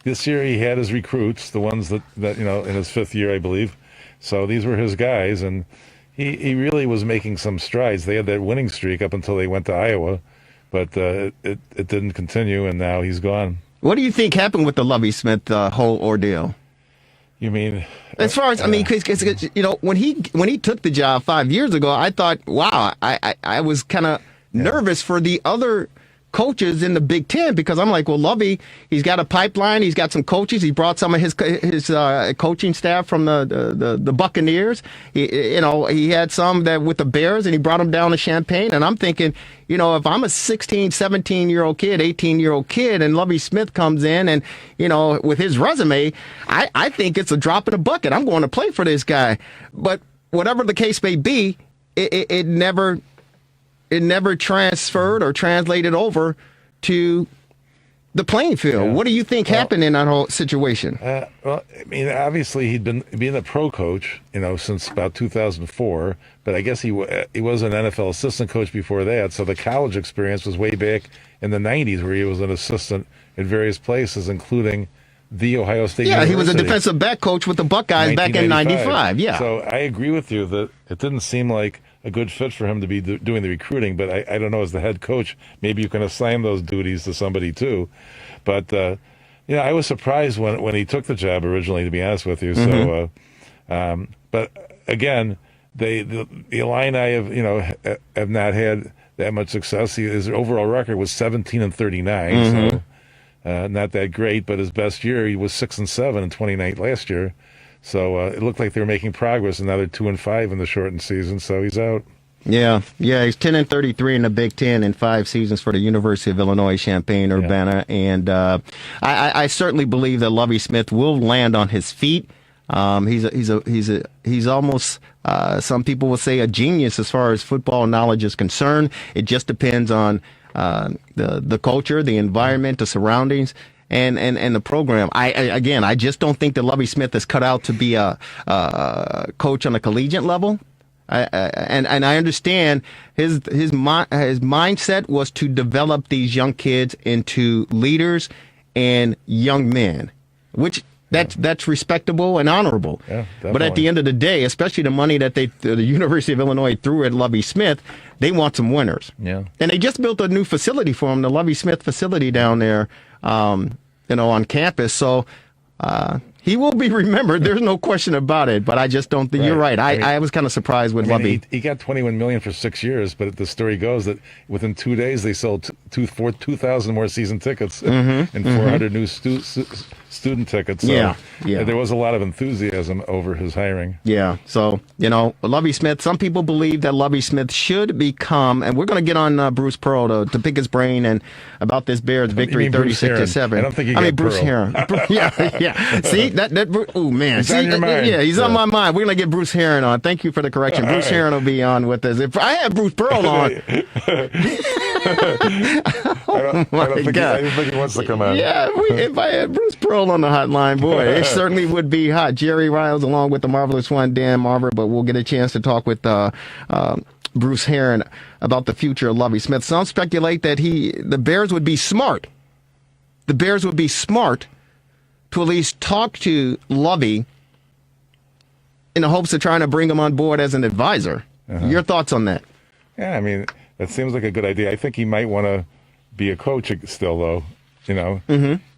this year he had his recruits, the ones that in his fifth year, I believe. So these were his guys, and he really was making some strides. They had that winning streak up until they went to Iowa, but it didn't continue, and now he's gone. What do you think happened with the Lovie Smith whole ordeal? You mean as far as because when he took the job 5 years ago, I thought, wow, I was kind of nervous for the other coaches in the Big Ten, because I'm like, well, Lovie, he's got a pipeline, he's got some coaches, he brought some of his coaching staff from the Buccaneers, he had some that with the Bears, and he brought them down to Champaign, and I'm thinking, if I'm a 16, 17-year-old kid, 18-year-old kid, and Lovie Smith comes in and, with his resume, I think it's a drop in the bucket. I'm going to play for this guy. But whatever the case may be, it never transferred or translated over to the playing field. Yeah. What do you think happened in that whole situation? Well, I mean, obviously he'd been being a pro coach, since about 2004. But I guess he was an NFL assistant coach before that. So the college experience was way back in the 90s, where he was an assistant at various places, including the Ohio State University. He was a defensive back coach with the Buckeyes back in 95. Yeah. So I agree with you that it didn't seem like a good fit for him to be doing the recruiting, but I don't know, as the head coach, maybe you can assign those duties to somebody too. But I was surprised when he took the job originally, to be honest with you. Mm-hmm. So, but again, the Illini have not had that much success. His overall record was 17-39, mm-hmm. So not that great. But his best year, he was 6-7 and 29 last year. So it looked like they were making progress, and now they're 2-5 in the shortened season. So he's out. Yeah, he's 10-33 in the Big Ten in 5 seasons for the University of Illinois, Champaign-Urbana, and I certainly believe that Lovie Smith will land on his feet. He's almost some people will say a genius as far as football knowledge is concerned. It just depends on the culture, the environment, the surroundings, and the program. I just don't think that Lovie Smith is cut out to be a coach on a collegiate level. And I understand his mindset was to develop these young kids into leaders and young men, which that's respectable and honorable. Yeah, but at the end of the day, especially the money that the University of Illinois threw at Lovie Smith, they want some winners. Yeah. And they just built a new facility for him, the Lovie Smith facility down there, on campus. So he will be remembered. There's no question about it. But I just don't think you're right. I was kind of surprised with Lovie. He got $21 million for 6 years, but the story goes that within 2 days they sold 2,000 more season tickets and 400 new student tickets. So there was a lot of enthusiasm over his hiring. Yeah. So, Lovie Smith, some people believe that Lovie Smith should become, and we're going to get on Bruce Pearl to pick his brain and about this Bears victory 36-7. I don't think you Bruce Heron. Yeah. See, oh man. He's on your mind. Yeah, he's on my mind. We're going to get Bruce Heron on. Thank you for the correction. Bruce Heron will be on with us. If I had Bruce Pearl on. I don't think he wants to come on. Yeah, if I had Bruce Pearl on the hotline, boy, it certainly would be hot. Jerry Riles along with the marvelous one, Dan Marver, but we'll get a chance to talk with Bruce Heron about the future of Lovie Smith. Some speculate that the Bears would be smart. The Bears would be smart to at least talk to Lovie in the hopes of trying to bring him on board as an advisor. Your thoughts on that? Yeah, I mean, that seems like a good idea. I think he might want to be a coach still, though.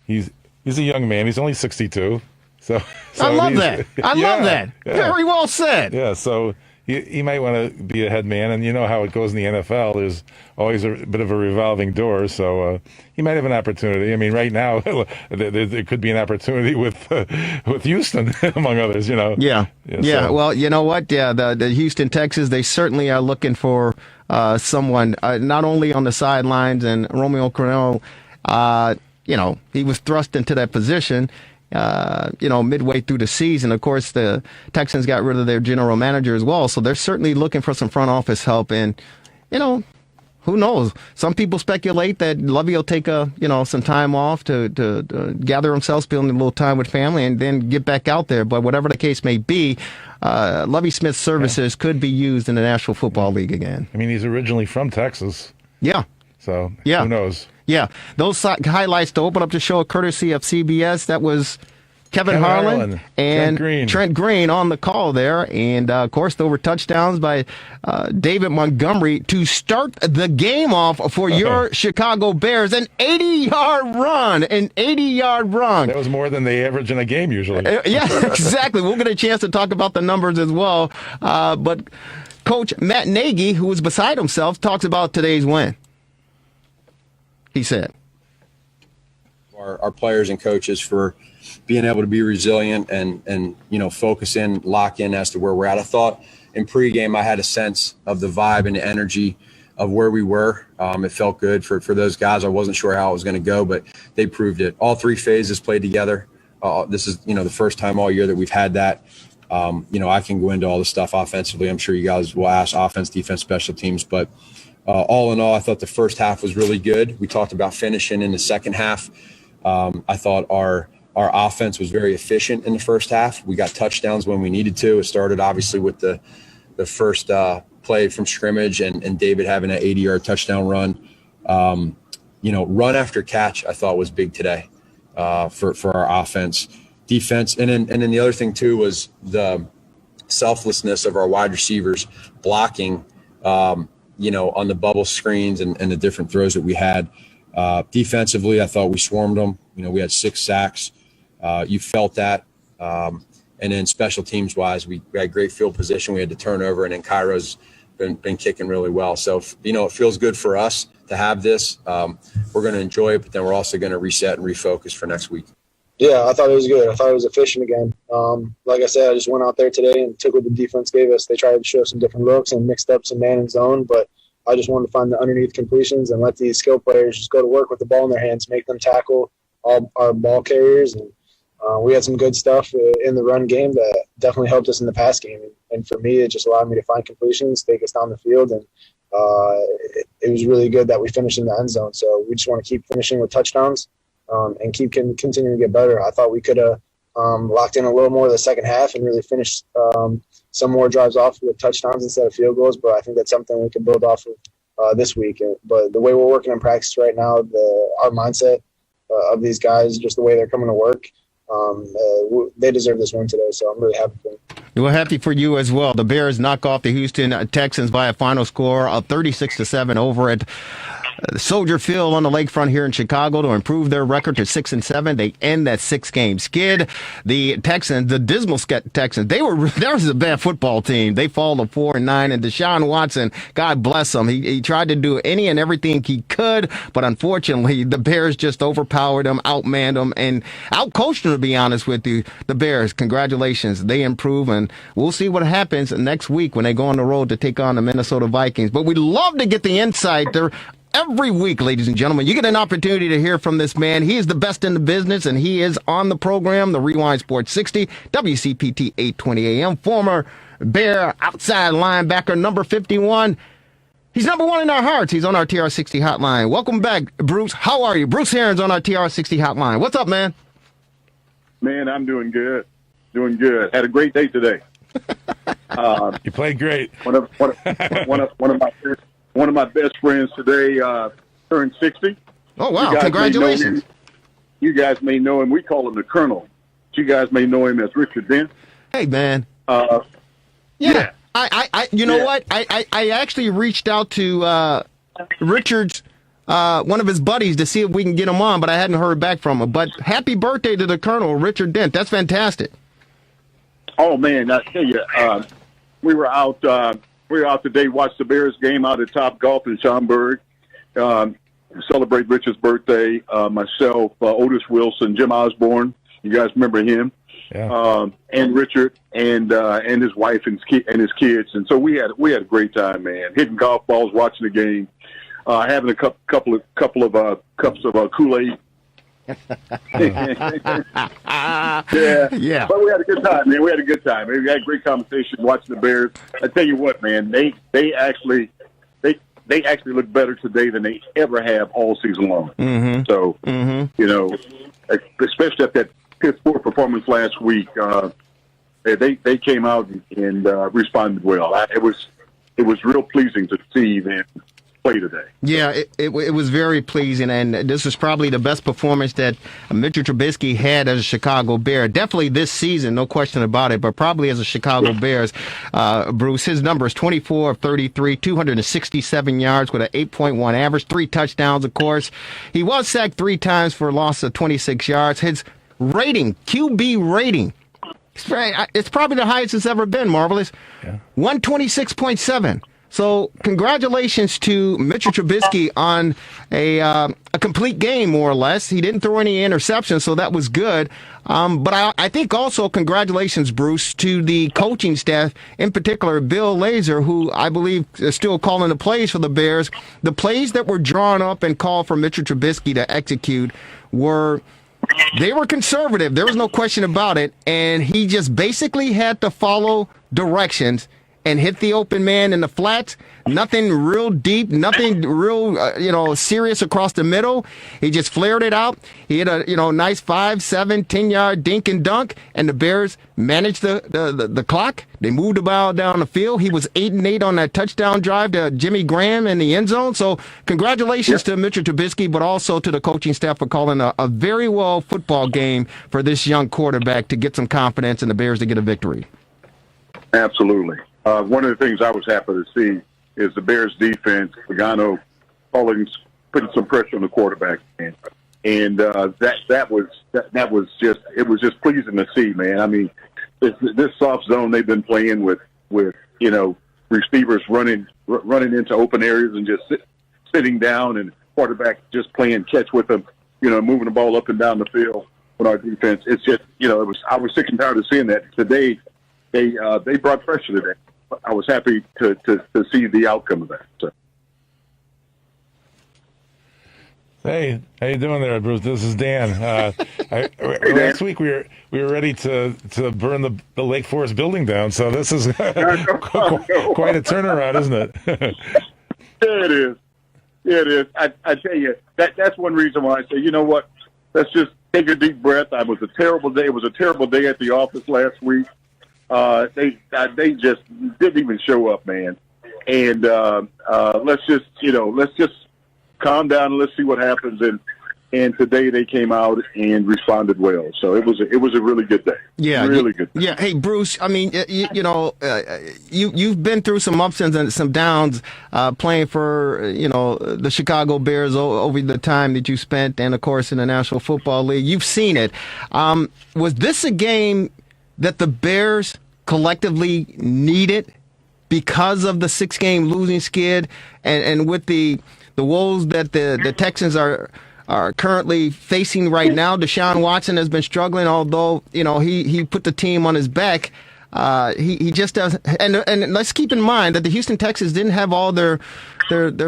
He's a young man. He's only 62. So I love that. I love that. Yeah. Very well said. Yeah. So he might want to be a head man, and you know how it goes in the NFL. There's always a bit of a revolving door, so he might have an opportunity. I mean, right now there could be an opportunity with Houston, among others. You know. Yeah. So. Well, you know what? Yeah, the Houston Texans, they certainly are looking for someone not only on the sidelines, and Romeo Crennel, he was thrust into that position. Midway through the season. Of course, the Texans got rid of their general manager as well, so they're certainly looking for some front office help. And, who knows? Some people speculate that Lovey will take some time off to gather himself, spend a little time with family, and then get back out there. But whatever the case may be, Lovey Smith's services could be used in the National Football League again. I mean, he's originally from Texas. Yeah. So who knows? Yeah, those highlights to open up the show, courtesy of CBS. That was Kevin Harlan and Trent Green on the call there. And, of course, there were touchdowns by David Montgomery to start the game off for your Chicago Bears. An 80-yard run. That was more than they average in a game usually. Yeah, exactly. We'll get a chance to talk about the numbers as well. But Coach Matt Nagy, who was beside himself, talks about today's win. He said, our players and coaches for being able to be resilient and focus in, lock in as to where we're at. I thought in pregame I had a sense of the vibe and the energy of where we were. It felt good for those guys. I wasn't sure how it was going to go, but they proved it. All three phases played together. This is the first time all year that we've had that. I can go into all the stuff offensively. I'm sure you guys will ask offense, defense, special teams, but all in all, I thought the first half was really good. We talked about finishing in the second half. I thought our offense was very efficient in the first half. We got touchdowns when we needed to. It started obviously with the first play from scrimmage and David having an 80-yard touchdown run. Run after catch I thought was big today for our offense. Defense, and then the other thing too was the selflessness of our wide receivers blocking on the bubble screens and the different throws that we had. Defensively, I thought we swarmed them. We had 6 sacks. You felt that. And then special teams wise, we had great field position. We had the turnover, and then Cairo's been kicking really well. So, it feels good for us to have this. We're going to enjoy it, but then we're also going to reset and refocus for next week. Yeah, I thought it was good. I thought it was efficient again. Like I said, I just went out there today and took what the defense gave us. They tried to show some different looks and mixed up some man and zone, but I just wanted to find the underneath completions and let these skill players just go to work with the ball in their hands, make them tackle all our ball carriers. And we had some good stuff in the run game that definitely helped us in the pass game. And for me, it just allowed me to find completions, take us down the field, and it was really good that we finished in the end zone. So we just want to keep finishing with touchdowns. And keep continuing to get better. I thought we could have locked in a little more of the second half and really finished some more drives off with touchdowns instead of field goals, but I think that's something we can build off of this week. But the way we're working in practice right now, our mindset of these guys, just the way they're coming to work, they deserve this win today, so I'm really happy for them. We're happy for you as well. The Bears knock off the Houston Texans by a final score of 36-7 over at Soldier Field on the lakefront here in Chicago to improve their record to 6-7. They end that 6-game skid. The Texans, the dismal Texans, that was a bad football team. They fall to 4-9, and Deshaun Watson, God bless him, he tried to do any and everything he could, but unfortunately the Bears just overpowered them, outmanned them, and outcoached them, to be honest with you. The Bears, congratulations, they improve, and we'll see what happens next week when they go on the road to take on the Minnesota Vikings. But we'd love to get the insight there. Every week, ladies and gentlemen, you get an opportunity to hear from this man. He is the best in the business, and he is on the program, the Rewind Sports 60, WCPT 820 AM, former Bear outside linebacker, number 51. He's number 1 in our hearts. He's on our TR60 hotline. Welcome back, Bruce. How are you? Bruce Herron's on our TR60 hotline. What's up, man? Man, I'm doing good. Doing good. Had a great day today. You played great. One of my best friends today turned 60. Oh, wow. Congratulations. You guys may know him. We call him the Colonel. You guys may know him as Richard Dent. Hey, man. Yeah. You know what? I actually reached out to Richard's, one of his buddies, to see if we can get him on, but I hadn't heard back from him. But happy birthday to the Colonel, Richard Dent. That's fantastic. Oh, man. I tell you, we were out today, watched the Bears game out at Top Golf in Schaumburg. Celebrate Richard's birthday. Myself, Otis Wilson, Jim Osborne. You guys remember him? Yeah. And Richard and his wife and his kids. And so we had a great time, man. Hitting golf balls, watching the game, having a couple of cups of Kool-Aid. Yeah. But we had a good time, man. We had a good time. We had a great conversation watching the Bears. I tell you what, man, they actually look better today than they ever have all season long. Mm-hmm. So, you know, especially at that Pittsburgh performance last week, they came out and responded well. It was real pleasing to see them play today. Yeah, it was very pleasing, and this was probably the best performance that Mitchell Trubisky had as a Chicago Bear. Definitely this season, no question about it, but probably as a Chicago Bears. Bruce, his number is 24 of 33, 267 yards with an 8.1 average, 3 touchdowns, of course. He was sacked 3 times for a loss of 26 yards. His rating, QB rating, it's probably the highest it's ever been, Marvelous. 126.7. So congratulations to Mitchell Trubisky on a complete game, more or less. He didn't throw any interceptions, so that was good. But I think also congratulations, Bruce, to the coaching staff, in particular Bill Lazor, who I believe is still calling the plays for the Bears. The plays that were drawn up and called for Mitchell Trubisky to execute were conservative. There was no question about it. And he just basically had to follow directions and hit the open man in the flats. Nothing real deep, nothing real, serious across the middle. He just flared it out. He hit a, nice 5, 7, 10-yard dink and dunk, and the Bears managed the clock. They moved the ball down the field. He was 8-8 on that touchdown drive to Jimmy Graham in the end zone. So congratulations to Mitchell Trubisky, but also to the coaching staff for calling a very well football game for this young quarterback to get some confidence and the Bears to get a victory. Absolutely. One of the things I was happy to see is the Bears defense, Pagano, putting some pressure on the quarterback, man. And that was just pleasing to see, man. I mean, this soft zone they've been playing with receivers running into open areas and just sitting down, and quarterback just playing catch with them, moving the ball up and down the field with our defense. It's just I was sick and tired of seeing that. Today they brought pressure today. I was happy to see the outcome of that. So. Hey, how you doing there, Bruce? This is Dan. Last week we were ready to burn the Lake Forest building down, so this is quite a turnaround, isn't it? Yeah, it is. Yeah, it is. I tell you, that's one reason why I say, you know what? Let's just take a deep breath. It was a terrible day. It was a terrible day at the office last week. They just didn't even show up, man. And let's just calm down and let's see what happens. And today they came out and responded well. So it was a really good day. Yeah, really good day. Yeah. Hey, Bruce. I mean, you've been through some ups and some downs playing for the Chicago Bears over the time that you spent, and of course in the National Football League. You've seen it. Was this a game that the Bears collectively needed because of the 6-game losing skid and with the woes that the Texans are currently facing right now? Deshaun Watson has been struggling, although he put the team on his back. He just doesn't. And let's keep in mind that the Houston Texans didn't have all their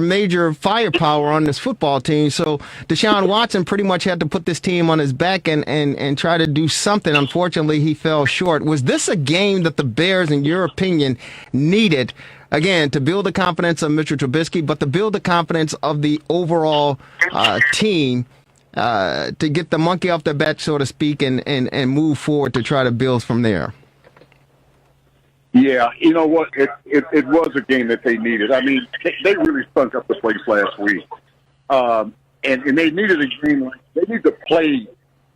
major firepower on this football team. So Deshaun Watson pretty much had to put this team on his back and try to do something. Unfortunately, he fell short. Was this a game that the Bears, in your opinion, needed, again, to build the confidence of Mitchell Trubisky, but to build the confidence of the overall team to get the monkey off the back, so to speak, and move forward to try to build from there? Yeah, you know what? It was a game that they needed. I mean, they really stunk up the place last week, and they needed a game. They need to play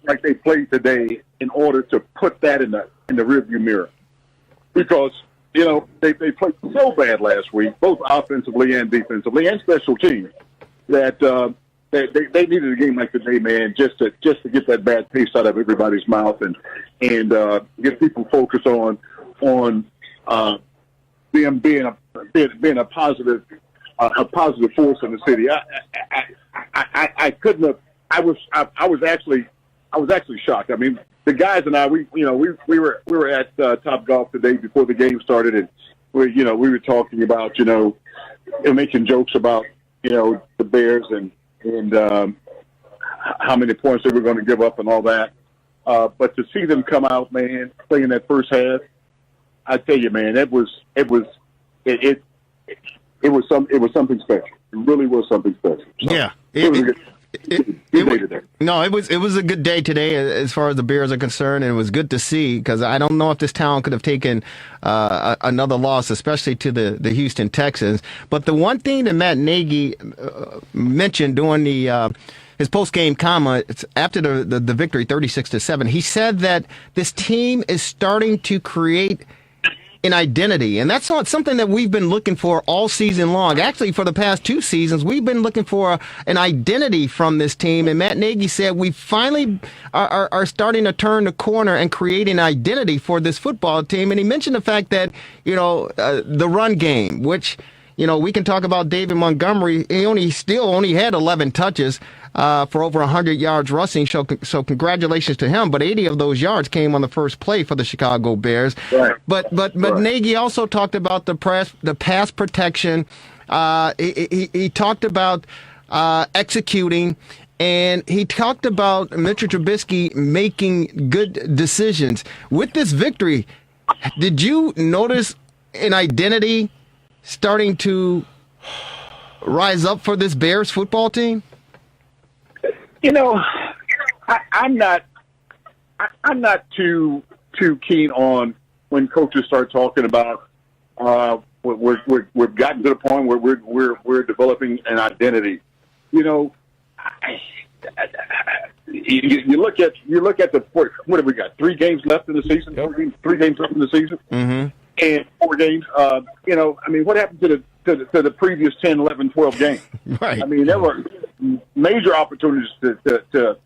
like they played today in order to put that in the rearview mirror, because they played so bad last week, both offensively and defensively, and special teams, that they needed a game like today, man, just to get that bad taste out of everybody's mouth and get people focused on them being a positive force in the city. I couldn't have. I was actually shocked. I mean, the guys and I, we were at Top Golf the day before the game started, and we were talking about making jokes about the Bears and how many points they were going to give up and all that. But to see them come out, man, playing that first half, I tell you, man, it was something special. It really was something special. So, yeah. No, it was a good day today as far as the Bears are concerned, and it was good to see, because I don't know if this town could have taken another loss, especially to the Houston Texans. But the one thing that Matt Nagy mentioned during his post-game comments after the victory, 36-7, he said that this team is starting to create an identity, and that's not something that we've been looking for all season long. Actually, for the past 2 seasons, we've been looking for an identity from this team, and Matt Nagy said we finally are starting to turn the corner and create an identity for this football team. And he mentioned the fact that the run game, which we can talk about David Montgomery. He still only had 11 touches for over 100 yards rushing. So congratulations to him. But 80 of those yards came on the first play for the Chicago Bears. Right. But Nagy also talked about the pass protection. He talked about executing. And he talked about Mitchell Trubisky making good decisions. With this victory, did you notice an identity starting to rise up for this Bears football team? I'm not too keen on when coaches start talking about we've gotten to the point where we're developing an identity. You look at the what have we got? 3 games left in the season. 3 games left in the season. Mm-hmm. And 4 games. What happened to the previous 10, 11, 12 games? Right. I mean, there were major opportunities to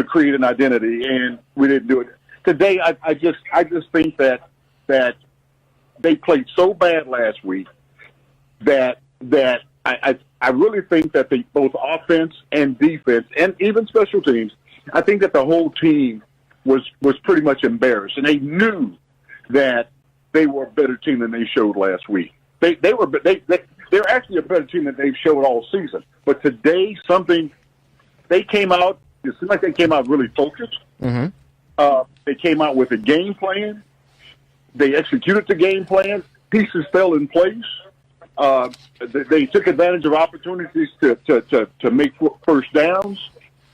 create an identity, and we didn't do it. Today, I just think that they played so bad last week that I really think that both offense and defense and even special teams, I think that the whole team was pretty much embarrassed, and they knew that they were a better team than they showed last week. They're actually a better team than they've showed all season. But today, they came out. It seemed like they came out really focused. Mm-hmm. They came out with a game plan. They executed the game plan. Pieces fell in place. They took advantage of opportunities to make first downs,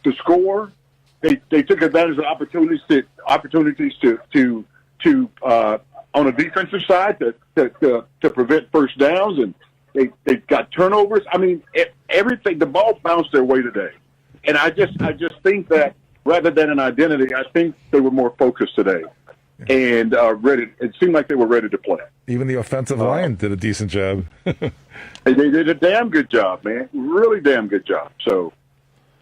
to score. They took advantage of opportunities to on the defensive side to prevent first downs, and they got turnovers. I mean, everything. The ball bounced their way today, and I just think that rather than an identity, I think they were more focused today and ready. It seemed like they were ready to play. Even the offensive line did a decent job. They did a damn good job, man. Really damn good job. So.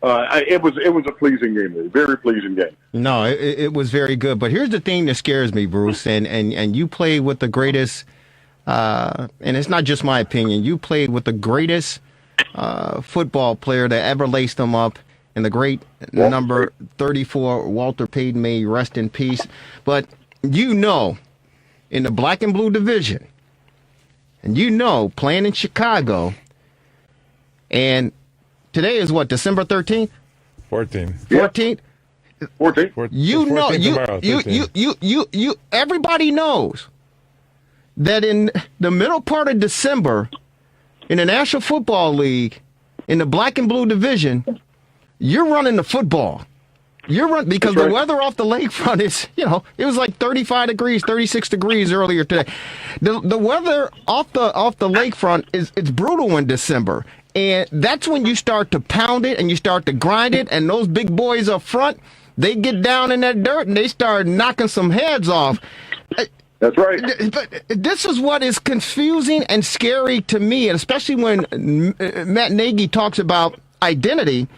It was a pleasing game, a very pleasing game. No, it was very good. But here's the thing that scares me, Bruce, and you played with the greatest, and it's not just my opinion, you played with the greatest football player that ever laced them up, and the great number 34, Walter Payton, may rest in peace. But in the black and blue division, and playing in Chicago, and today is what, December 13th? 14th. 14th? 14th. Everybody knows that in the middle part of December, in the National Football League, in the black and blue division, you're running the football. Because the weather off the lakefront is, it was like 35 degrees, 36 degrees earlier today. The weather off the lakefront it's brutal in December. And that's when you start to pound it and you start to grind it. And those big boys up front, they get down in that dirt and they start knocking some heads off. That's right. But this is what is confusing and scary to me, and especially when Matt Nagy talks about identity.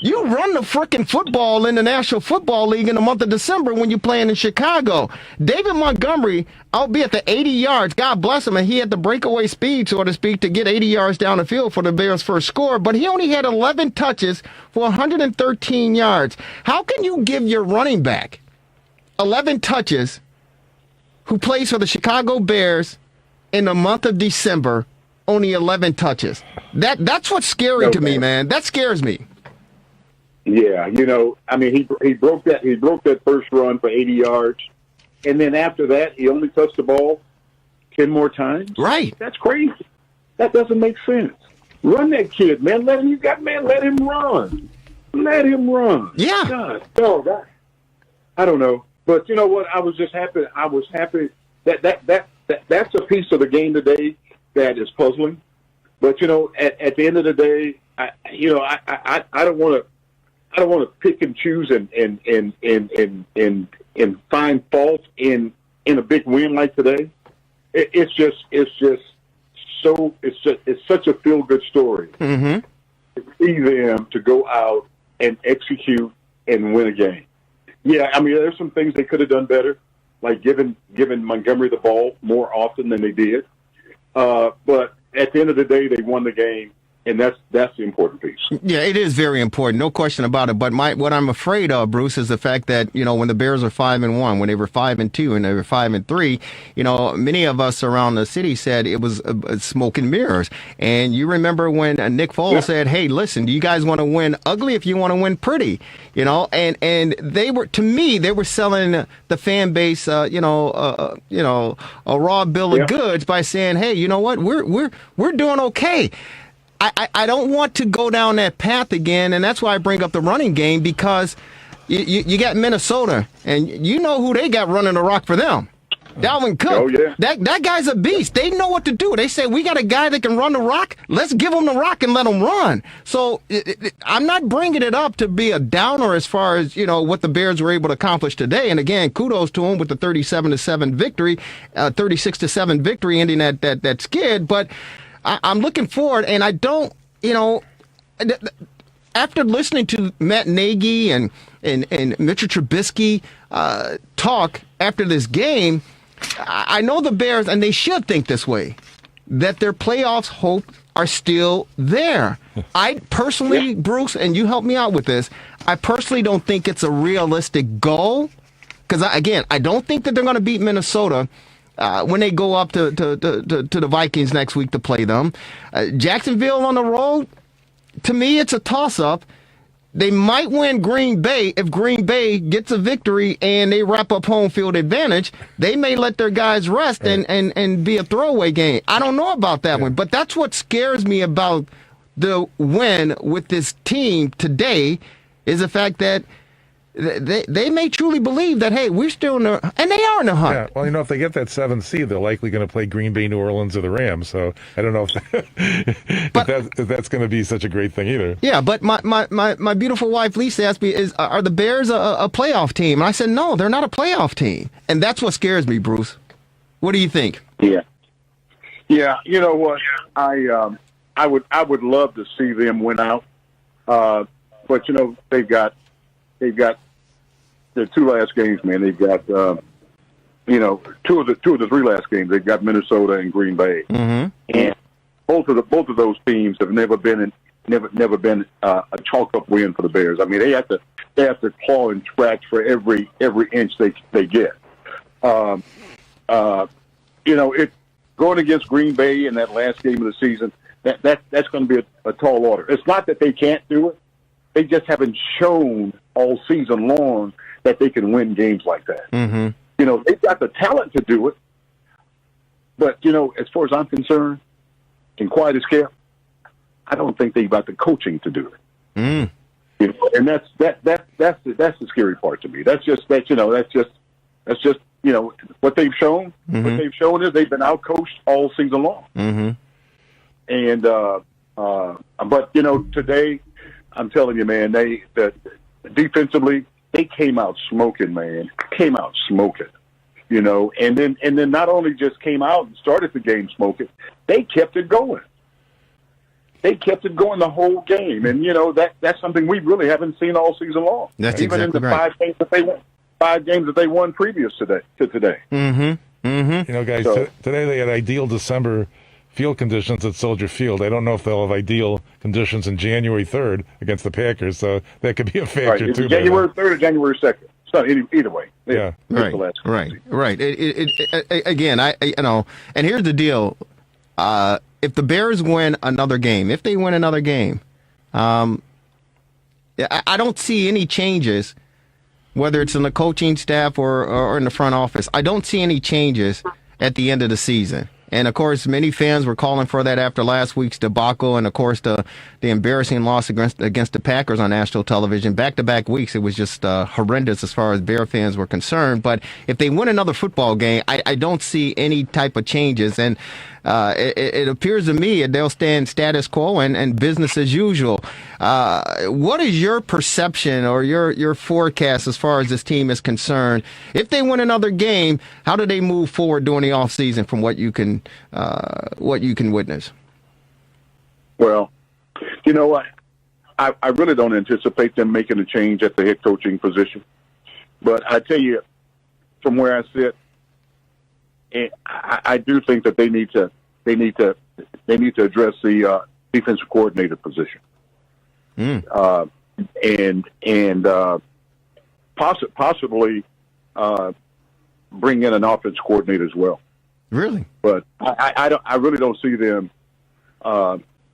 You run the freaking football in the National Football League in the month of December when you're playing in Chicago. David Montgomery, albeit the 80 yards, God bless him, and he had the breakaway speed, so to speak, to get 80 yards down the field for the Bears' first score, but he only had 11 touches for 113 yards. How can you give your running back 11 touches who plays for the Chicago Bears in the month of December, only 11 touches? That's what's scary to me, man. That scares me. Yeah, I mean, he broke that first run for 80 yards, and then after that, he only touched the ball 10 more times. Right. That's crazy. That doesn't make sense. Run that kid, man. Let him run. Let him run. Yeah. God, no, I don't know, but you know what? I was just happy. I was happy that's a piece of the game today that is puzzling. But at the end of the day, I don't want to pick and choose and find fault in a big win like today. It's such a feel good story Mm-hmm. to see them to go out and execute and win a game. Yeah, I mean, there's some things they could have done better, like giving Montgomery the ball more often than they did. But at the end of the day, they won the game, and that's the important piece. Yeah, it is very important, no question about it. But what I'm afraid of, Bruce, is the fact that when the Bears are 5-1, when they were 5-2, and they were 5-3, many of us around the city said it was smoke and mirrors. And you remember when Nick Foles said, "Hey, listen, do you guys want to win ugly if you want to win pretty?" And they were, to me, they were selling the fan base, a raw bill of goods by saying, "Hey, you know what? We're doing okay." I don't want to go down that path again, and that's why I bring up the running game, because you got Minnesota, and you know who they got running the rock for them. Dalvin Cook. Oh, yeah. That guy's a beast. They know what to do. They say, we got a guy that can run the rock. Let's give him the rock and let him run. So I'm not bringing it up to be a downer as far as, what the Bears were able to accomplish today. And again, kudos to them with the 37-7 victory, 36-7 victory ending that skid. But I'm looking forward, and I don't, after listening to Matt Nagy and Mitchell Trubisky talk after this game, I know the Bears, and they should think this way, that their playoffs hope are still there. I personally, Bruce, and you help me out with this, I personally don't think it's a realistic goal, because, I don't think that they're going to beat Minnesota when they go up to the Vikings next week to play them. Jacksonville on the road, to me, it's a toss-up. They might win Green Bay if Green Bay gets a victory and they wrap up home field advantage. They may let their guys rest and be a throwaway game. I don't know about that one, but that's what scares me about the win with this team today, is the fact that they may truly believe that, hey, we're still in the, and they are in the hunt. Yeah, well, if they get that 7th seed, they're likely going to play Green Bay, New Orleans, or the Rams. So I don't know if that's going to be such a great thing either. Yeah, but my beautiful wife Lisa asked me, are the Bears a playoff team? And I said, no, they're not a playoff team, and that's what scares me, Bruce. What do you think? Yeah, you know what? I would love to see them win out, but they've got their 2 last games, man. They've got, two of the 3 last games. They've got Minnesota and Green Bay, and both of those teams have never been a chalk up win for the Bears. I mean, they have to claw and scratch for every inch they get. It going against Green Bay in that last game of the season. That's going to be a tall order. It's not that they can't do it; they just haven't shown all season long that they can win games like that. They've got the talent to do it, but as far as I'm concerned, and quiet as kept, I don't think they've got the coaching to do it. And that's the scary part to me. That's just what they've shown. What they've shown is they've been outcoached all season long. And but today, I'm telling you, man, defensively, they came out smoking, man. Came out smoking, and then not only just came out and started the game smoking, they kept it going. they kept it going the whole game, and that's something we really haven't seen all season long. That's even exactly in the right. 5 games that they won previous to today. Mm-hmm. Mm-hmm. Guys, today they had ideal December field conditions at Soldier Field. I don't know if they'll have ideal conditions in January 3rd against the Packers, so that could be a factor Right. too. January 3rd or January 2nd. It's not either way. Yeah. Right. Again, and here's the deal. If the Bears win another game, I don't see any changes, whether it's in the coaching staff or in the front office. I don't see any changes at the end of the season. And, of course, many fans were calling for that after last week's debacle and, of course, the embarrassing loss against the Packers on national television. Back-to-back weeks, it was just horrendous as far as Bear fans were concerned. But if they win another football game, I don't see any type of changes. And it appears to me that they'll stand status quo and business as usual. What is your perception or your forecast as far as this team is concerned? If they win another game, how do they move forward during the offseason from what you can witness? Well, you know what? I really don't anticipate them making a change at the head coaching position. But I tell you, from where I sit, I do think that they need to address the defensive coordinator position, possibly bring in an offense coordinator as well. Really? But I really don't see them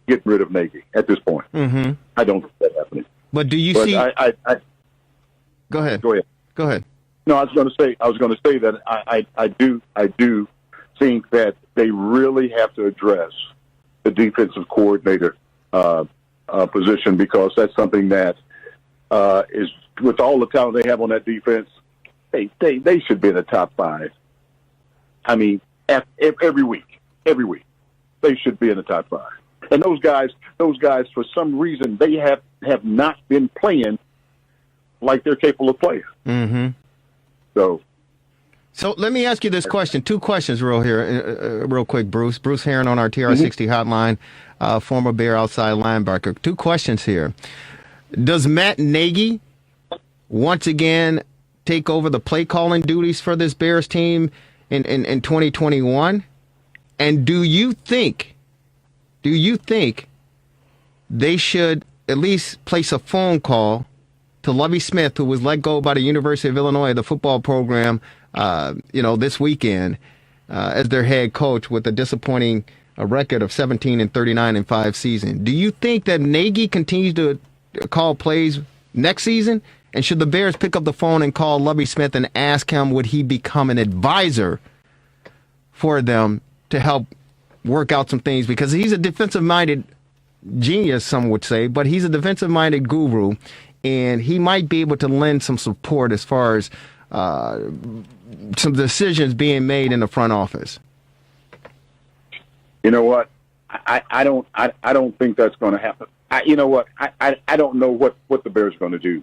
getting rid of Nagy at this point. Mm-hmm. I don't see that happening. But do you see? Go ahead. Go ahead. No, I was going to say that I do think that they really have to address the defensive coordinator position, because that's something that is, with all the talent they have on that defense, they should be in the top 5. I mean, every week they should be in the top 5. And those guys, for some reason, they have not been playing like they're capable of playing. Mm-hmm. So let me ask you this question. 2 questions real quick, Bruce. Bruce Heron on our TR60 hotline, former Bear outside linebacker. 2 questions here. Does Matt Nagy once again take over the play calling duties for this Bears team in 2021? And do you think they should at least place a phone call to Lovie Smith, who was let go by the University of Illinois, the football program, this weekend, as their head coach with a disappointing record of 17-39 in 5 seasons? Do you think that Nagy continues to call plays next season? And should the Bears pick up the phone and call Lovie Smith and ask him, would he become an advisor for them to help work out some things? Because he's a defensive-minded genius, some would say, but he's a defensive-minded guru, and he might be able to lend some support as far as some decisions being made in the front office. You know what? I don't think that's going to happen. I don't know what the Bears are going to do.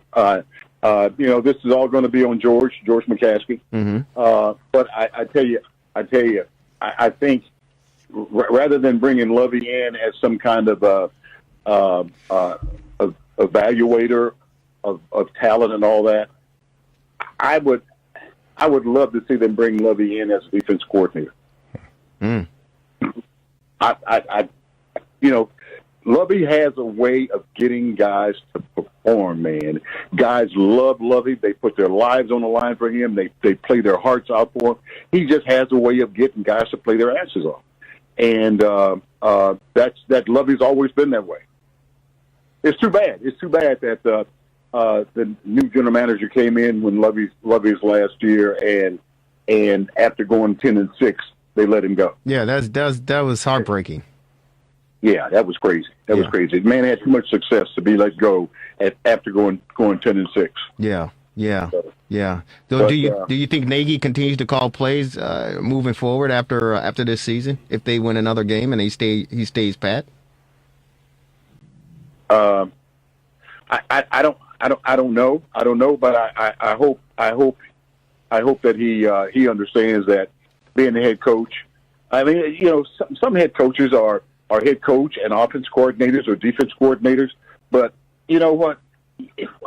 This is all going to be on George McCaskey. Mm-hmm. But I tell you, I think rather than bringing Lovie in as some kind of evaluator of talent and all that, I would love to see them bring Lovie in as a defense coordinator. Lovie has a way of getting guys to perform, man. Guys love Lovie. They put their lives on the line for him. They play their hearts out for him. He just has a way of getting guys to play their asses off. And that Lovie's always been that way. It's too bad. It's too bad that the new general manager came in when Lovie's last year, and after going 10-6, they let him go. Yeah, that was heartbreaking. Yeah, that was crazy. That was crazy. The man had too much success to be let go after going 10-6. Yeah. So do you think Nagy continues to call plays moving forward after this season if they win another game and he stays pat? I don't know, but I hope that he understands that being the head coach. I mean, some head coaches are are head coach and offense coordinators or defense coordinators, but you know what?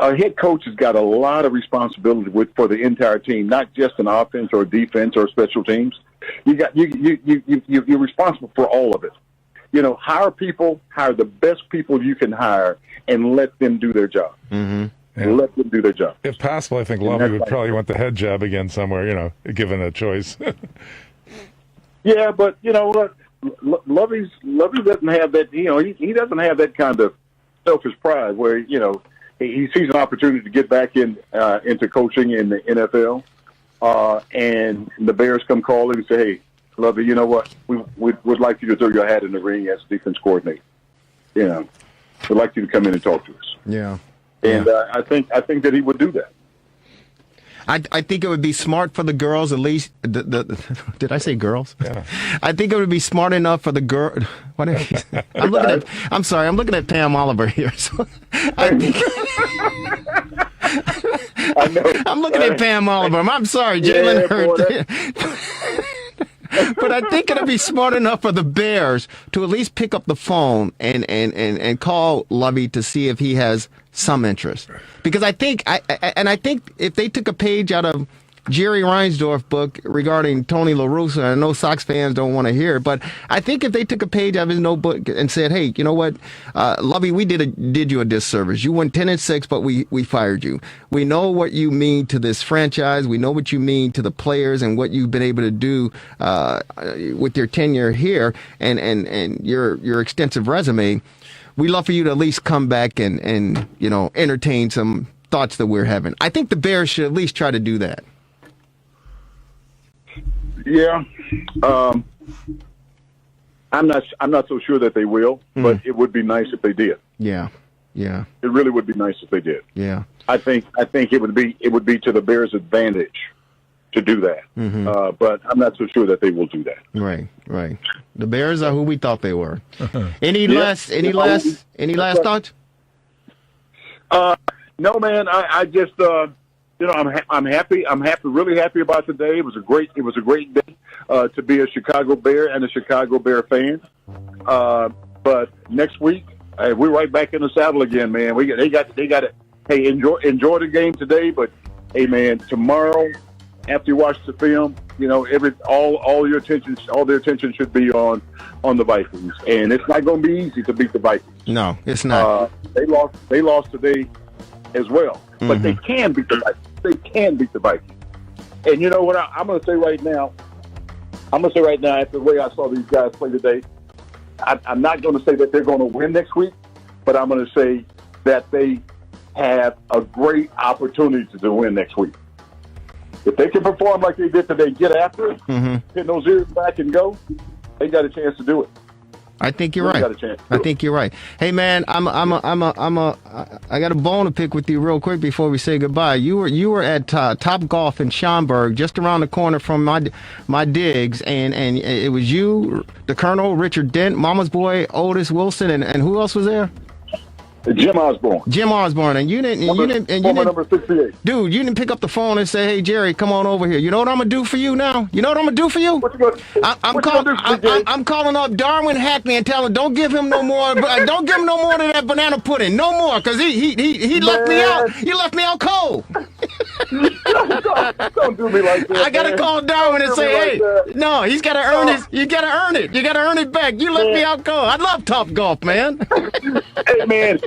A head coach has got a lot of responsibility for the entire team, not just an offense or defense or special teams. You're responsible for all of it. Hire the best people you can hire, and let them do their job. Mm-hmm. Yeah. Let them do their job. If possible, I think Lovey would probably want the head job again somewhere, given a choice. Yeah, but you know what? Lovey doesn't have that. He doesn't have that kind of selfish pride where he sees an opportunity to get back into coaching in the NFL, and the Bears come calling and say, "Hey, Lovey, you know what? We'd like you to throw your hat in the ring as defense coordinator. We'd like you to come in and talk to us." Yeah. And I think that he would do that. I think it would be smart for the girls, at least. Did I say girls? Yeah. I think it would be smart enough for the girl. I'm sorry. I'm looking at Pam Oliver here. So I think. I know. I'm looking at Pam Oliver. I'm sorry, Jalen Hurts. But I think it'll be smart enough for the Bears to at least pick up the phone and call Lovey to see if he has some interest. Because I think if they took a page out of Jerry Reinsdorf's book regarding Tony La Russa, I know Sox fans don't want to hear it, but I think if they took a page out of his notebook and said, "Hey, you know what, Lovey, we did you a disservice. You went 10-6, but we fired you. We know what you mean to this franchise. We know what you mean to the players and what you've been able to do with your tenure here and your extensive resume. We'd love for you to at least come back and entertain some thoughts that we're having." I think the Bears should at least try to do that. Yeah, I'm not so sure that they will, but it would be nice if they did. Yeah. It really would be nice if they did. Yeah. I think it would be to the Bears' advantage to do that. Mm-hmm. But I'm not so sure that they will do that. Right. The Bears are who we thought they were. Any last thoughts? No, man. I just I'm happy. I'm really happy about today. It was a great day to be a Chicago Bear and a Chicago Bear fan. But next week we're right back in the saddle again, man. They got it. Hey, enjoy the game today, but hey, man, tomorrow after you watch the film, all their attention should be on the Vikings, and it's not going to be easy to beat the Vikings. No, it's not. They lost today as well, but they can beat the Vikings. They can beat the Vikings. And you know what I'm going to say right now? After the way I saw these guys play today, I'm not going to say that they're going to win next week, but I'm going to say that they have a great opportunity to win next week. If they can perform like they did today, get after it, hit those ears back and go, they got a chance to do it. I think you're right. I think you're right. Hey, man, I got a bone to pick with you real quick before we say goodbye. You were at Top Golf in Schaumburg, just around the corner from my digs, and it was you, the Colonel, Richard Dent, Mama's Boy, Otis Wilson, and who else was there? Jim Osborne, and you didn't number 68. Dude, you didn't pick up the phone and say, "Hey, Jerry, come on over here." You know what I'm gonna do for you now? You know what I'm gonna do for you? I'm calling up Darwin Hackney and telling him, don't give him no more. Don't give him no more of that banana pudding, no more, because he left me out. He left me out cold. Don't do me like that. I gotta call Darwin and say, "Hey, no, he's gotta earn his. You gotta earn it. You gotta earn it back. You left me out cold. I love Top Golf, man." Hey, man.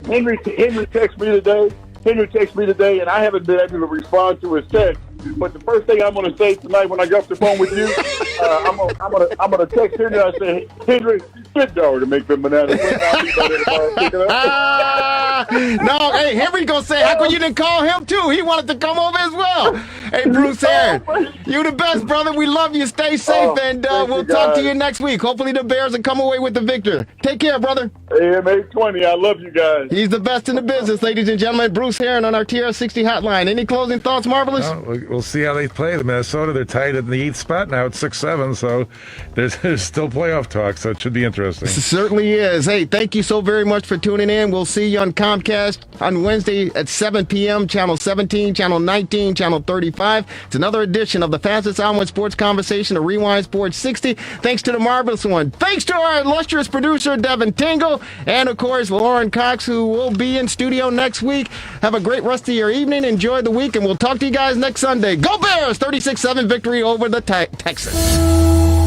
Henry texted me today, and I haven't been able to respond to his text. But the first thing I'm going to say tonight when I get off the phone with you, I'm going to text Henry. I say, "Henry, $50 to make them bananas." No, hey, Henry gonna say, "How come you didn't call him too? He wanted to come over as well." Hey, Bruce Aaron, you the best, brother. We love you. Stay safe, and we'll talk to you next week. Hopefully the Bears will come away with the victor. Take care, brother. AM820, I love you guys. He's the best in the business, ladies and gentlemen. Bruce Aaron on our TR60 hotline. Any closing thoughts, Marvelous? We'll see how they play. The Minnesota, they're tied in the 8th spot now. It's 6-7, so there's still playoff talk, so it should be interesting. It certainly is. Hey, thank you so very much for tuning in. We'll see you on Comcast on Wednesday at 7 p.m., Channel 17, Channel 19, Channel 34. 98.5. It's another edition of the fastest hour in sports conversation, the Rewind Sports 60. Thanks to the marvelous one. Thanks to our illustrious producer, Devin Tingle, and, of course, Lauren Cox, who will be in studio next week. Have a great rest of your evening. Enjoy the week, and we'll talk to you guys next Sunday. Go Bears! 36-7 victory over the Texans.